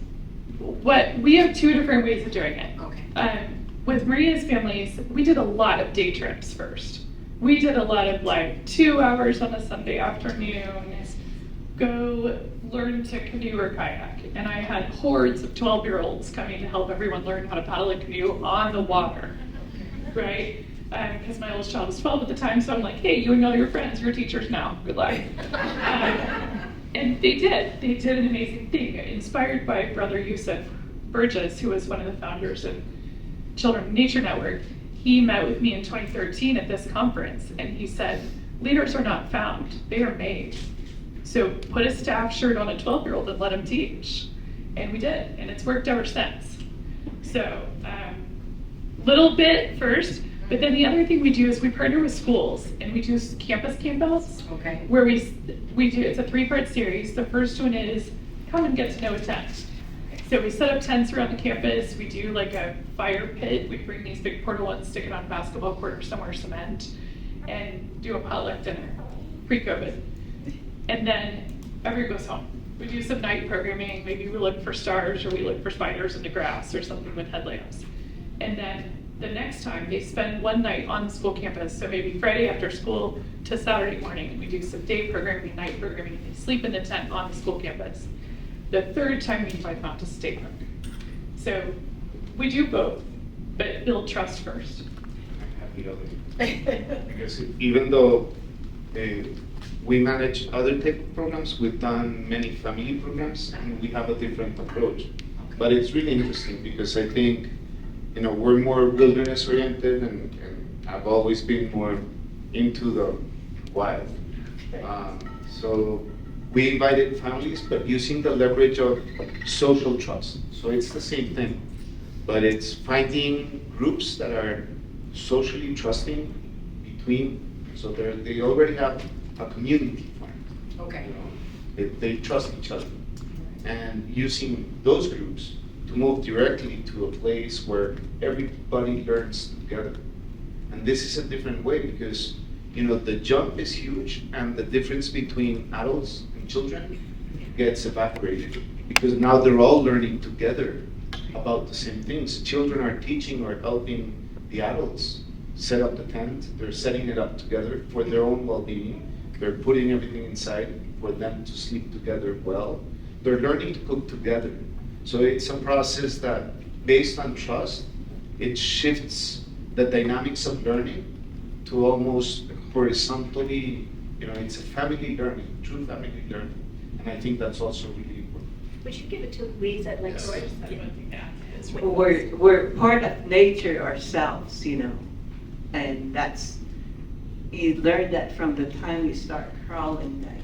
we have 2 different ways of doing it. Okay. With Maria's families, we did a lot of day trips first. We did a lot of like 2 hours on a Sunday afternoon, go learn to canoe or kayak. And I had hordes of 12-year-olds coming to help everyone learn how to paddle a canoe on the water, right? Because my oldest child was 12 at the time, so I'm like, hey, you and all your friends, you're teachers now, good luck. And they did an amazing thing, inspired by Brother Yusuf, Burgess, who was one of the founders of Children of Nature Network, he met with me in 2013 at this conference, and he said, leaders are not found, they are made. So put a staff shirt on a 12-year-old and let him teach. And we did, and it's worked ever since. So, little bit first, but then the other thing we do is we partner with schools, and we do campus campouts. Okay. Where we do, it's a 3-part series. The first one is come and get to know a tent. So we set up tents around the campus. We do like a fire pit. We bring these big portable ones, stick it on a basketball court or somewhere, cement, and do a potluck dinner, pre-COVID. And then everyone goes home. We do some night programming. Maybe we look for stars or we look for spiders in the grass or something with headlamps. And then the next time they spend one night on the school campus, so maybe Friday after school to Saturday morning, and we do some day programming, night programming. They sleep in the tent on the school campus. The third time we invite them out to state park. So we do both, but build trust first. Because even though we manage other tech programs, we've done many family programs, and we have a different approach. But it's really interesting because I think, we're more wilderness oriented, and I've always been more into the wild. So we invited families, but using the leverage of social trust. So it's the same thing, but it's finding groups that are socially trusting between, so they already have a community formed. Okay. They trust each other. And using those groups to move directly to a place where everybody learns together. And this is a different way because, the jump is huge, and the difference between adults and children gets evaporated because now they're all learning together about the same things. Children are teaching or helping the adults set up the tent. They're setting it up together for their own well-being. They're putting everything inside for them to sleep together well. They're learning to cook together. So it's a process that, based on trust, it shifts the dynamics of learning to almost horizontally, it's a family learning, true family learning. And I think that's also really important. Would you give it to Louise? I'd like Yes. to. We're part of nature ourselves, and you learn that from the time you start crawling, that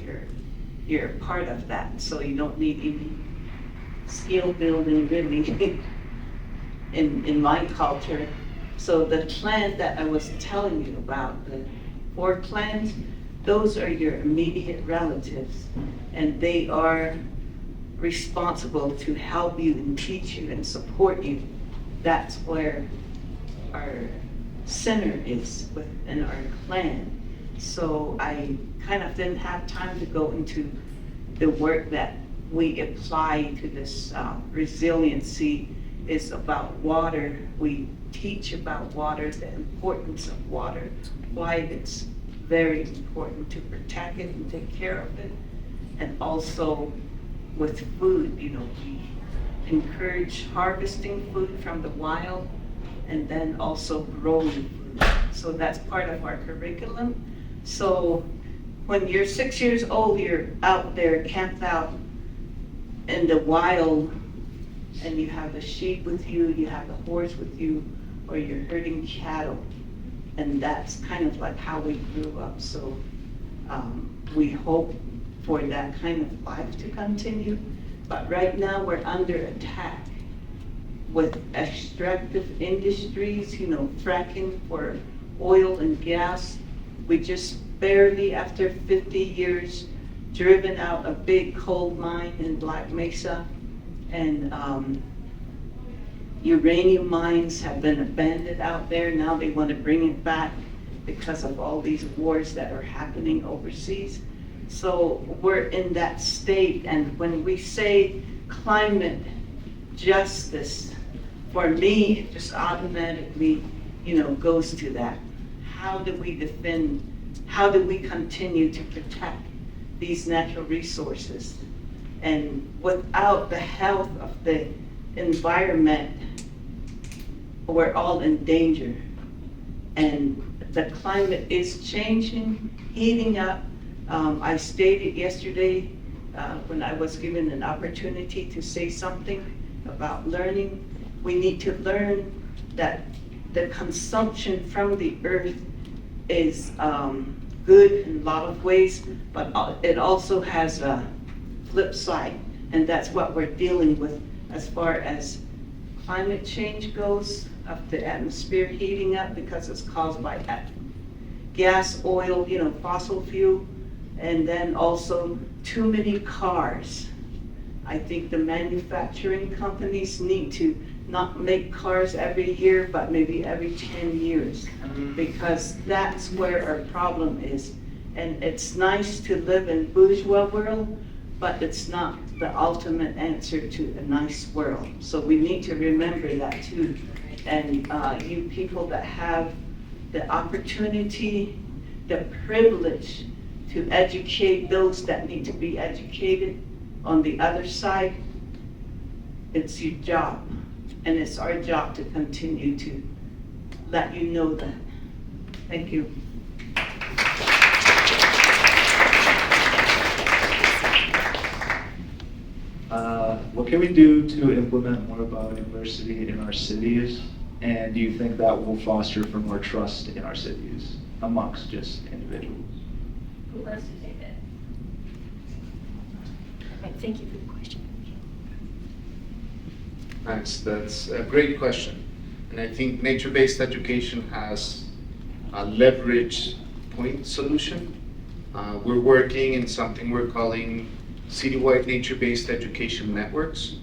you're a part of that, so you don't need any skill building really in my culture. So the plant that I was telling you about, the 4 plants, those are your immediate relatives, and they are responsible to help you and teach you and support you. That's where our center is within our clan. So I kind of didn't have time to go into the work that we apply to this resiliency is about water. We teach about water, the importance of water, why it's very important to protect it and take care of it. And also with food, we encourage harvesting food from the wild and then also growing food. So that's part of our curriculum. So when you're 6 years old, you're out there camped out in the wild, and you have the sheep with you, you have the horse with you, or you're herding cattle. And that's kind of like how we grew up. So we hope for that kind of life to continue. But right now we're under attack with extractive industries, fracking for oil and gas. We just barely, after 50 years, driven out a big coal mine in Black Mesa, and uranium mines have been abandoned out there. Now they want to bring it back because of all these wars that are happening overseas. So we're in that state, and when we say climate justice, for me, just automatically, goes to that. How do we defend, how do we continue to protect these natural resources? And without the health of the environment, we're all in danger. And the climate is changing, heating up. I stated yesterday when I was given an opportunity to say something about learning. We need to learn that the consumption from the earth is good in a lot of ways, but it also has a flip side, and that's what we're dealing with as far as climate change goes, of the atmosphere heating up because it's caused by gas, oil, fossil fuel, and then also too many cars. I think the manufacturing companies need to not make cars every year, but maybe every 10 years, because that's where our problem is. And it's nice to live in bourgeois world, but it's not the ultimate answer to a nice world. So we need to remember that too. And you people that have the opportunity, the privilege to educate those that need to be educated on the other side, it's your job. And it's our job to continue to let you know that. Thank you. What can we do to implement more biodiversity in our cities? And do you think that will foster for more trust in our cities amongst just individuals? Who wants to take that? Okay, thank you for the question. Thanks, that's a great question. And I think nature-based education has a leverage point solution. We're working in something we're calling citywide nature-based education networks.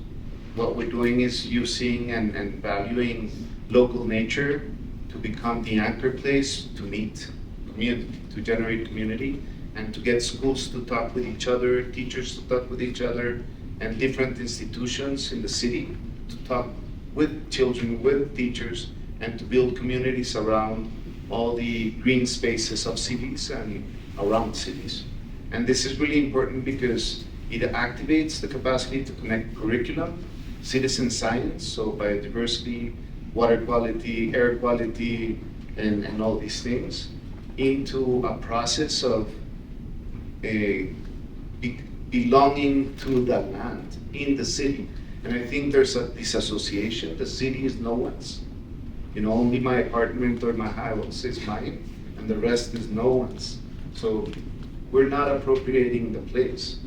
What we're doing is using and valuing local nature to become the anchor place to meet community, to generate community, and to get schools to talk with each other, teachers to talk with each other, and different institutions in the city to talk with children, with teachers, and to build communities around all the green spaces of cities and around cities. And this is really important because it activates the capacity to connect curriculum, citizen science, so biodiversity, water quality, air quality, and all these things, into a process of belonging to the land in the city. And I think there's this association, the city is no one's. Only my apartment or my house is mine, and the rest is no one's. So we're not appropriating the place.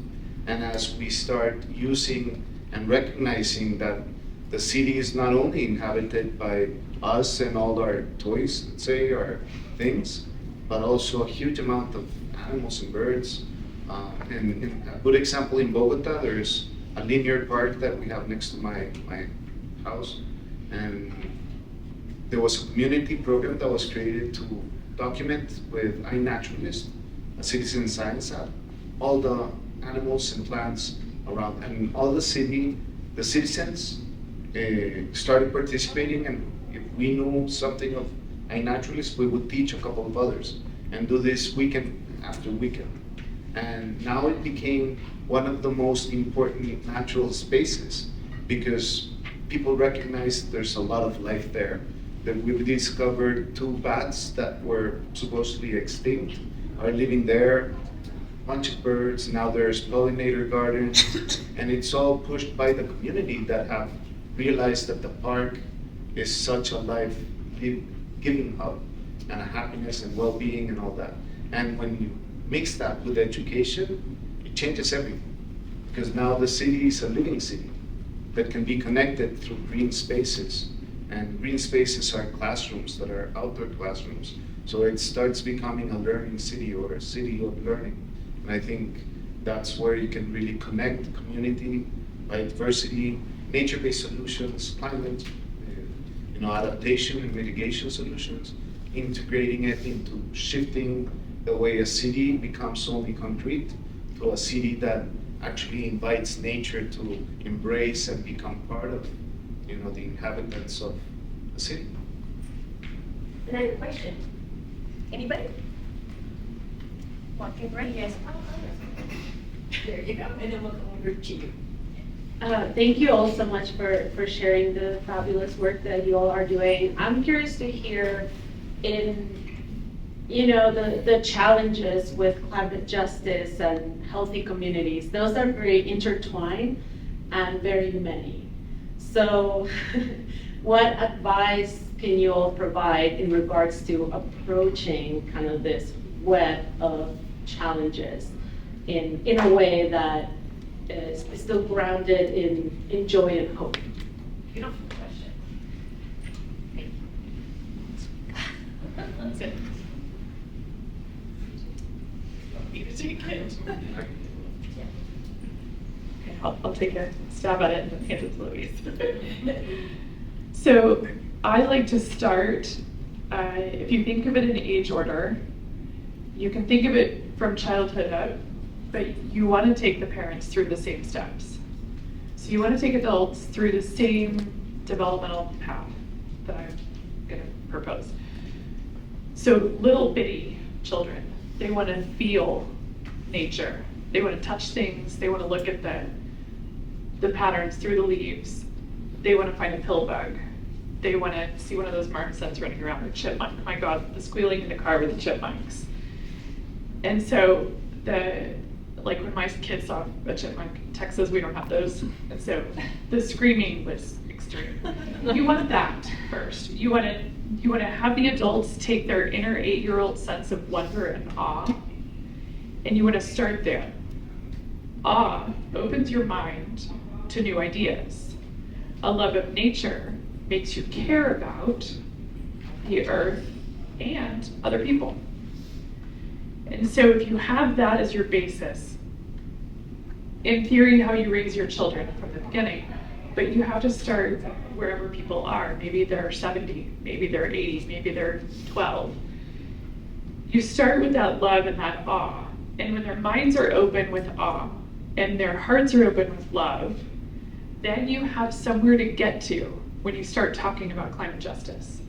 And as we start using and recognizing that the city is not only inhabited by us and all our toys, let's say, our things, but also a huge amount of animals and birds. And a good example in Bogota, there's a linear park that we have next to my house. And there was a community program that was created to document with iNaturalist, a citizen science app, all the animals and plants around. And all the citizens started participating, and if we knew something of iNaturalist, we would teach a couple of others and do this weekend after weekend. And now it became one of the most important natural spaces because people recognize there's a lot of life there. That we've discovered 2 bats that were supposedly extinct are living there, a bunch of birds, now there's pollinator gardens, and it's all pushed by the community that have realized that the park is such a life-giving hub and a happiness and well-being and all that. And when you mix that with education, it changes everything. Because now the city is a living city that can be connected through green spaces. And green spaces are classrooms that are outdoor classrooms. So it starts becoming a learning city or a city of learning. And I think that's where you can really connect the community, biodiversity, nature-based solutions, climate, adaptation and mitigation solutions, integrating it into shifting the way a city becomes only concrete to a city that actually invites nature to embrace and become part of, the inhabitants of the city. And I have a question. Anybody? Walking right, yes. There you go, and then we'll come over to you. Thank you all so much for sharing the fabulous work that you all are doing. I'm curious to hear the challenges with climate justice and healthy communities. Those are very intertwined and very many. So what advice can you all provide in regards to approaching kind of this web of challenges in a way that is still grounded in joy and hope? Beautiful question. That's it. You can take it. Okay, I'll take a stab at it and hand it to Louise. So I like to start, if you think of it in age order, you can think of it from childhood up, but you want to take the parents through the same steps. So you want to take adults through the same developmental path that I'm going to propose. So little bitty children, they want to feel nature. They want to touch things. They want to look at the patterns through the leaves. They want to find a pill bug. They want to see one of those marmosets running around, or chipmunk. My God, the squealing in the car with the chipmunks. And so like when my kids saw a chipmunk in Texas, we don't have those. And so the screaming was extreme. You want that first. You want to have the adults take their inner 8-year-old sense of wonder and awe, and you want to start there. Awe opens your mind to new ideas. A love of nature makes you care about the earth and other people. And so if you have that as your basis, in theory, how you raise your children from the beginning, but you have to start wherever people are. Maybe they're 70, maybe they're 80, maybe they're 12. You start with that love and that awe. And when their minds are open with awe and their hearts are open with love, then you have somewhere to get to when you start talking about climate justice.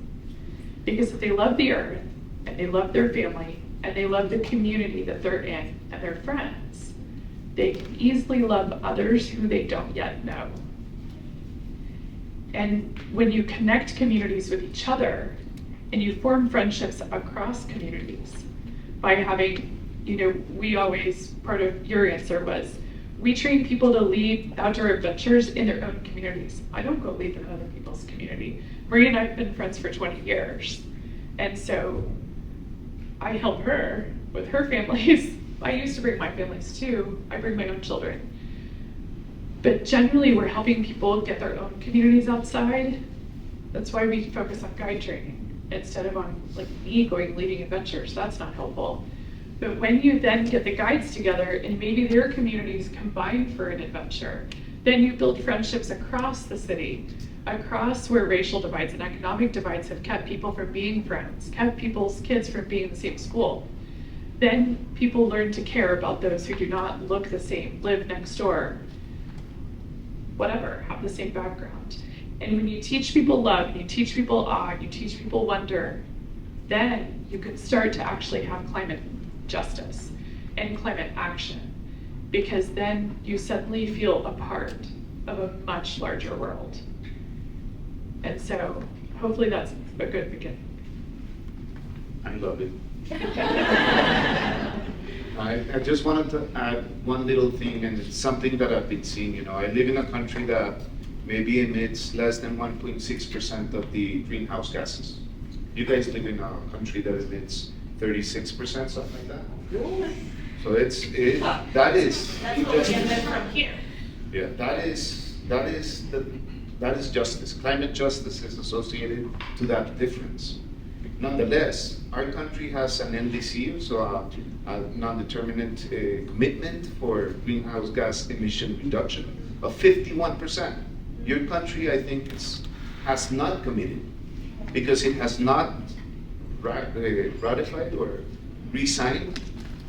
Because if they love the earth and they love their family and they love the community that they're in and their friends, they can easily love others who they don't yet know. And when you connect communities with each other and you form friendships across communities by having, we always, part of your answer was, we train people to lead outdoor adventures in their own communities. I don't go lead them in other people's community. Marie and I have been friends for 20 years. And so I help her with her families. I used to bring my families too. I bring my own children. But generally, we're helping people get their own communities outside. That's why we focus on guide training instead of on me leading adventures. That's not helpful. But when you then get the guides together and maybe their communities combine for an adventure, then you build friendships across the city, across where racial divides and economic divides have kept people from being friends, kept people's kids from being in the same school. Then people learn to care about those who do not look the same, live next door, whatever, have the same background. And when you teach people love, you teach people awe, you teach people wonder, then you can start to actually have climate justice and climate action, because then you suddenly feel a part of a much larger world. And so hopefully that's a good beginning. I love it. I just wanted to add one little thing, and it's something that I've been seeing. I live in a country that maybe emits less than 1.6% of the greenhouse gases. You guys live in a country that emits 36%, something like that. So that is. That's what we get from here. Yeah, that is justice. Climate justice is associated to that difference. Nonetheless, our country has an NDC, so a non-determinate commitment for greenhouse gas emission reduction of 51%. Your country, I think, has not committed because it has not ratified or re-signed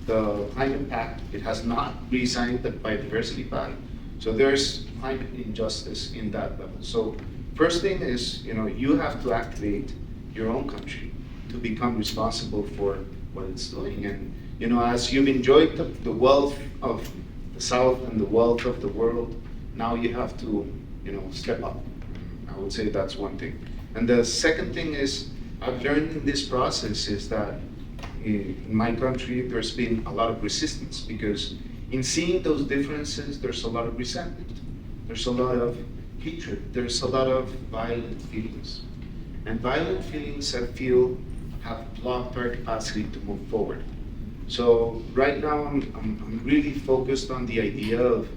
the climate pact. It has not re-signed the biodiversity pact. So there's climate injustice in that level. So first thing is, you have to activate your own country to become responsible for what it's doing. And as you've enjoyed the wealth of the South and the wealth of the world, now you have to step up. I would say that's one thing. And the second thing is, I've learned in this process is that in my country, there's been a lot of resistance because in seeing those differences, there's a lot of resentment. There's a lot of hatred. There's a lot of violent feelings. And violent feelings, I feel, have blocked our capacity to move forward. So right now, I'm really focused on the idea of,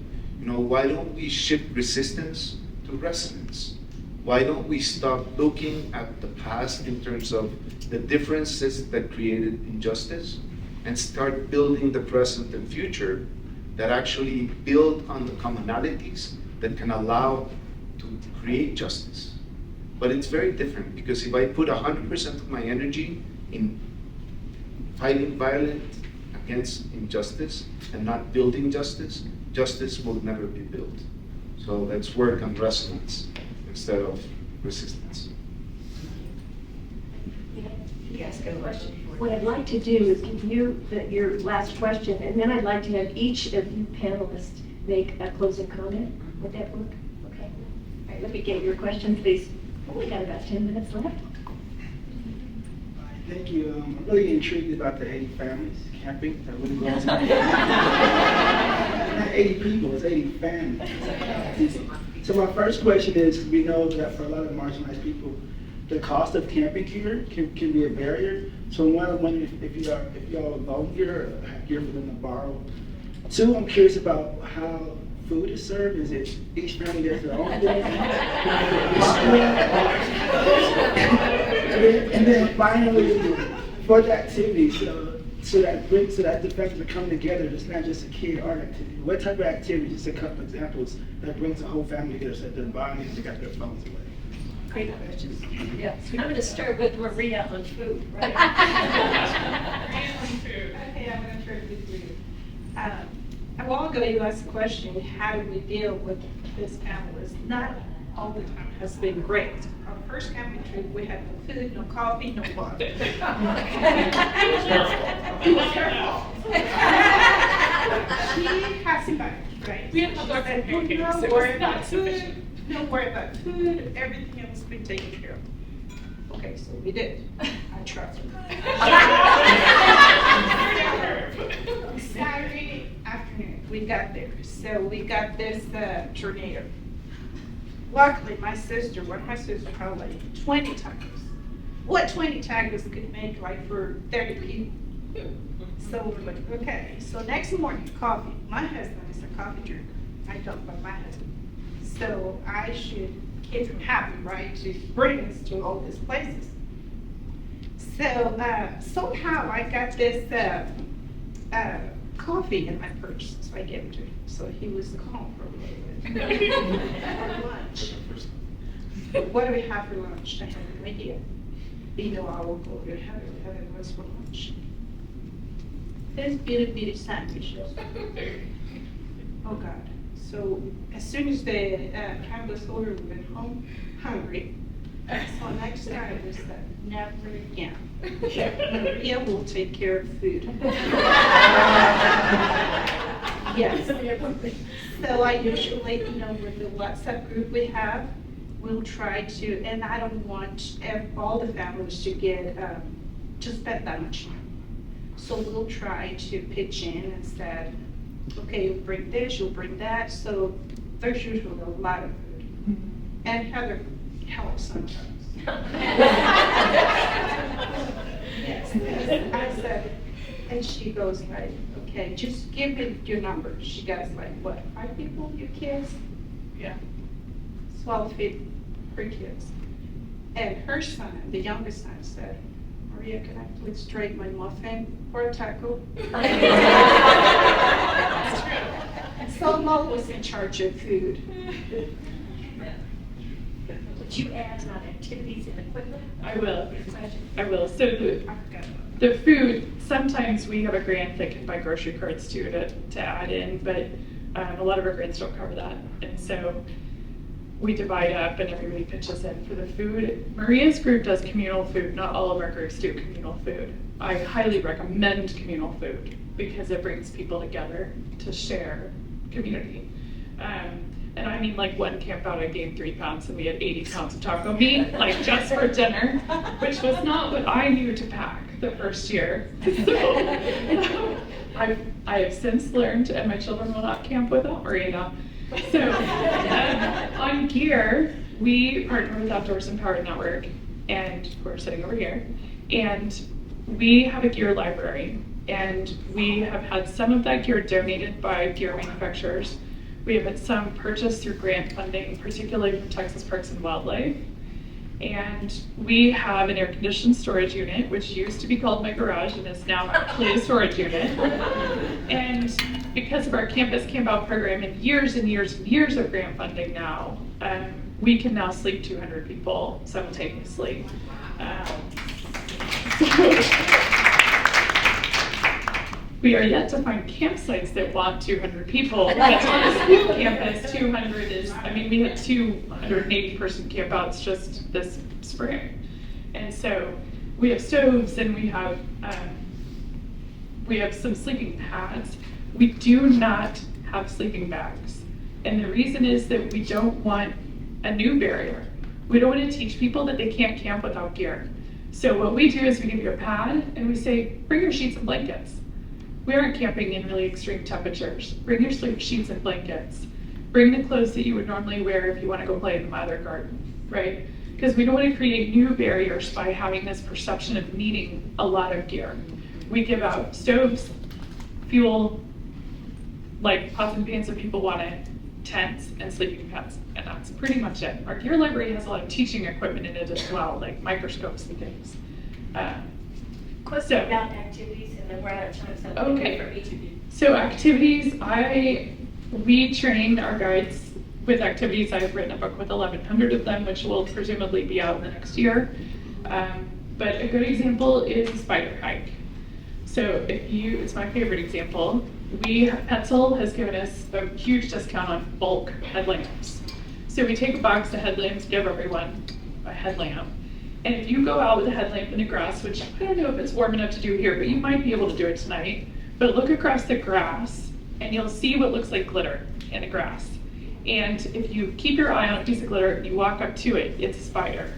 why don't we shift resistance to resonance? Why don't we stop looking at the past in terms of the differences that created injustice and start building the present and future that actually build on the commonalities that can allow to create justice. But it's very different, because if I put 100% of my energy in fighting violence against injustice and not building justice, justice will never be built. So let's work on resonance instead of resistance. Ask a question. What I'd like to do is give you your last question, and then I'd like to have each of you panelists make a closing comment. Would that work? Okay. All right, let me get your question, please. Oh, we got about 10 minutes left. Thank you. I'm really intrigued about the 80 families camping. That really blows my head. Not 80 people, it's 80 families. So my first question is, we know that for a lot of marginalized people, the cost of camping gear can be a barrier. So one, I'm wondering if y'all loan gear or have gear for them to borrow. Two, I'm curious about how food is served. Is it each family gets their own thing? And then finally, for the activity, so that the fact to come together, it's not just a kid art activity. What type of activity, just a couple examples, that brings the whole family together so that they're bonding and they got their phones away? Great questions. Yes, I'm going to start with Maria on food. Right? Okay, I'm going to start with you. A while ago, you asked the question, how do we deal with this panelist? Not all the time has been great. Our first camping trip, we had no food, no coffee, no water. It was her fault. She has it back, right? We had hot dogs and pancakes, so Don't it worry was about not food. sufficient. Don't worry about food. Everything else has been taken care of. Okay, so we did. I trust her. Saturday afternoon, we got there. So we got this tornado. Luckily, one of my sisters had like 20 tacos. What 20 tacos could make like for 30 people? So we're like, okay. So next morning, coffee. My husband is a coffee drinker. I don't, but my husband. So I should keep him happy, right, to bring us to all these places. So somehow I got this coffee in my purse, so I gave it to him. So he was calm for a little bit. For lunch. What do we have for lunch? I have no idea. I will go over have it was for lunch. This bitty sandwiches. Oh God. So as soon as the campus order, we went home hungry. So next time we said, never again. Maria will take care of food. Yes. So I usually, with the WhatsApp group we have, we'll try to, and I don't want all the families to get, to spend that much time. So we'll try to pitch in and say, okay, you'll bring this, you'll bring that. So there's usually a lot of food. And Heather helps sometimes. Yes, I said, and she goes like, okay, just give me your number. She got like, what, 5 people, your kids? Yeah. 12 feet per kids. And her son, the youngest son, said, Maria, can I please trade my muffin for a taco? So Mo was in charge of food. Would you add on activities and equipment? I will. So the food, sometimes we have a grant that can buy grocery carts too to add in, but a lot of our grants don't cover that. And so we divide up and everybody pitches in for the food. Maria's group does communal food. Not all of our groups do communal food. I highly recommend communal food because it brings people together to share community. And I mean, like one camp out, I gained 3 pounds and we had 80 pounds of taco meat, like just for dinner, which was not what I knew to pack the first year. So I have since learned, and my children will not camp without Maria now, So on gear, we partner with Outdoors Empowered Network, and we're sitting over here, and we have a gear library, and we have had some of that gear donated by gear manufacturers. We have had some purchased through grant funding, particularly from Texas Parks and Wildlife. And we have an air-conditioned storage unit, which used to be called my garage and is now actually a storage unit. And because of our Campus Camp Out program and years and years and years of grant funding now, we can now sleep 200 people simultaneously. We are yet to find campsites that want 200 people, but on a school campus, 200 is, I mean, we had 280-person campouts just this spring. And so we have stoves and we have some sleeping pads. We do not have sleeping bags. And the reason is that we don't want a new barrier. We don't want to teach people that they can't camp without gear. So what we do is we give you a pad and we say, bring your sheets and blankets. We aren't camping in really extreme temperatures. Bring your sleep sheets and blankets. Bring the clothes that you would normally wear if you want to go play in the mother garden, right? Because we don't want to create new barriers by having this perception of needing a lot of gear. We give out stoves, fuel, like pots and pans if people want it, tents, and sleeping pads, and that's pretty much it. Our gear library has a lot of teaching equipment in it as well, like microscopes and things. Question about activities, and then we're out of time, so Okay. for each of you. So activities, we train our guides with activities. I've written a book with 1,100 of them, which will presumably be out in the next year. But a good example is a spider hike. So it's my favorite example. Pencil has given us a huge discount on bulk headlamps. So we take a box of headlamps, give everyone a headlamp. And if you go out with a headlamp in the grass, which I don't know if it's warm enough to do here, but you might be able to do it tonight, but look across the grass and you'll see what looks like glitter in the grass. And if you keep your eye on a piece of glitter and you walk up to it, it's a spider.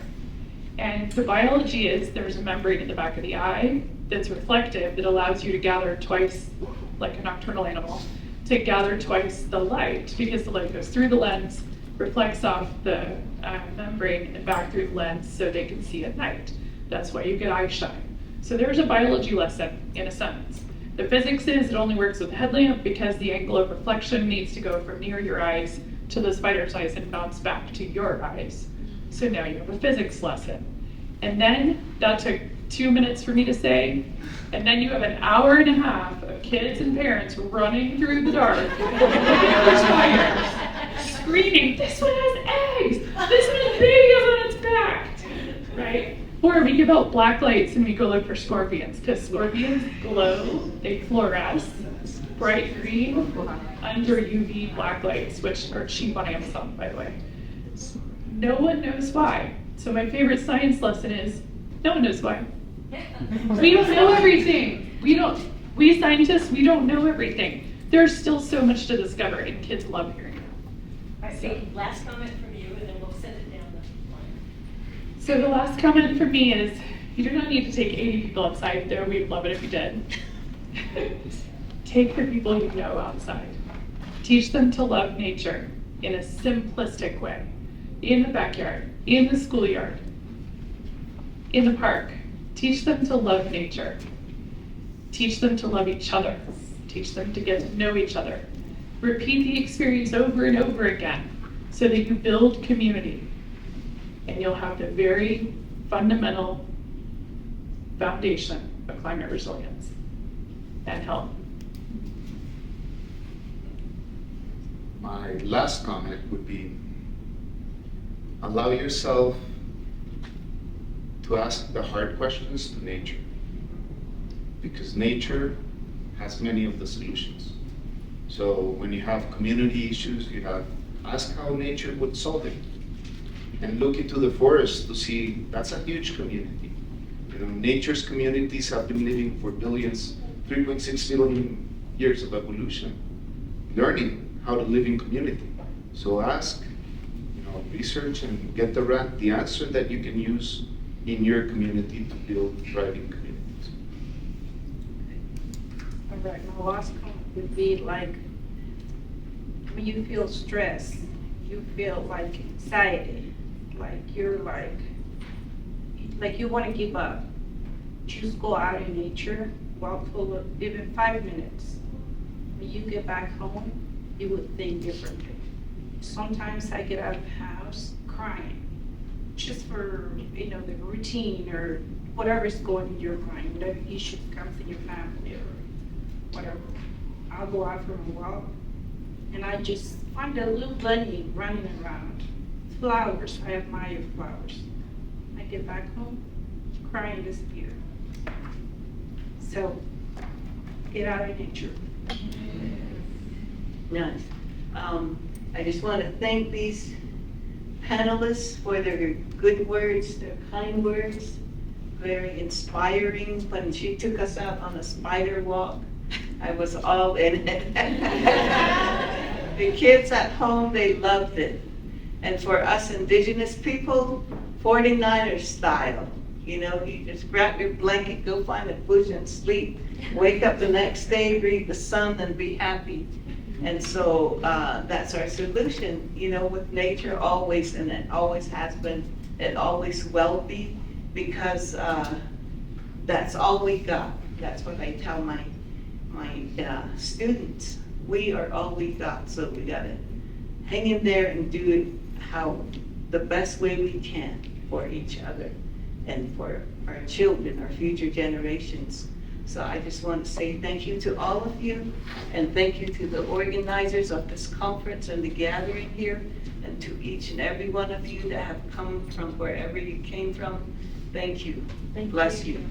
And the biology is there's a membrane in the back of the eye that's reflective that allows you to gather twice, like a nocturnal animal, to gather twice the light, because the light goes through the lens, reflects off the membrane and back through the lens so they can see at night. That's why you get eye shine. So there's a biology lesson in a sentence. The physics is it only works with a headlamp because the angle of reflection needs to go from near your eyes to the spider's eyes and bounce back to your eyes. So now you have a physics lesson. And then that took 2 minutes for me to say, and then you have an hour and a half of kids and parents running through the dark with spiders, screaming, this one has eggs, this one has babies on its back, right? Or we give out black lights and we go look for scorpions, because scorpions glow, they fluoresce, bright green, under UV black lights, which are cheap on Amazon, by the way. No one knows why. So my favorite science lesson is, no one knows why. We don't know everything. We scientists, we don't know everything. There's still so much to discover, and kids love hearing it. All right, so last comment from you, and then we'll send it down the line. So the last comment from me is, you do not need to take 80 people outside, though we'd love it if you did. Take the people you know outside. Teach them to love nature in a simplistic way. In the backyard, in the schoolyard, in the park. Teach them to love nature. Teach them to love each other. Teach them to get to know each other. Repeat the experience over and over again so that you build community. And you'll have the very fundamental foundation of climate resilience and health. My last comment would be, allow yourself to ask the hard questions to nature, because nature has many of the solutions. So when you have community issues, ask how nature would solve it, and look into the forest to see that's a huge community. You know, nature's communities have been living for billions, 3.6 billion years of evolution, learning how to live in community. So ask, research and get the answer that you can use in your community to build thriving communities. All right, my last comment would be like, when you feel stress, you feel like anxiety, like you're like you want to give up, just go out in nature, walk for even 5 minutes. When you get back home, you would think differently. Sometimes I get out of the house crying, just for, the routine or whatever's going in your mind, whatever issues comes in your family or whatever. I'll go out for a walk and I just find a little bunny running around. Flowers, I admire flowers. I get back home, crying disappear. So, get out in nature. Nice. I just want to thank these panelists for their good words, their kind words, very inspiring. When she took us out on a spider walk, I was all in it. The kids at home, they loved it. And for us indigenous people, 49er style. You just grab your blanket, go find a bush and sleep. Wake up the next day, read the sun, and be happy. And so that's our solution, with nature always, and it always has been, it always will be, because that's all we got. That's what I tell my students. We are all we got, so we gotta hang in there and do it the best way we can for each other and for our children, our future generations. So I just want to say thank you to all of you, and thank you to the organizers of this conference and the gathering here, and to each and every one of you that have come from wherever you came from. Thank you. Bless you.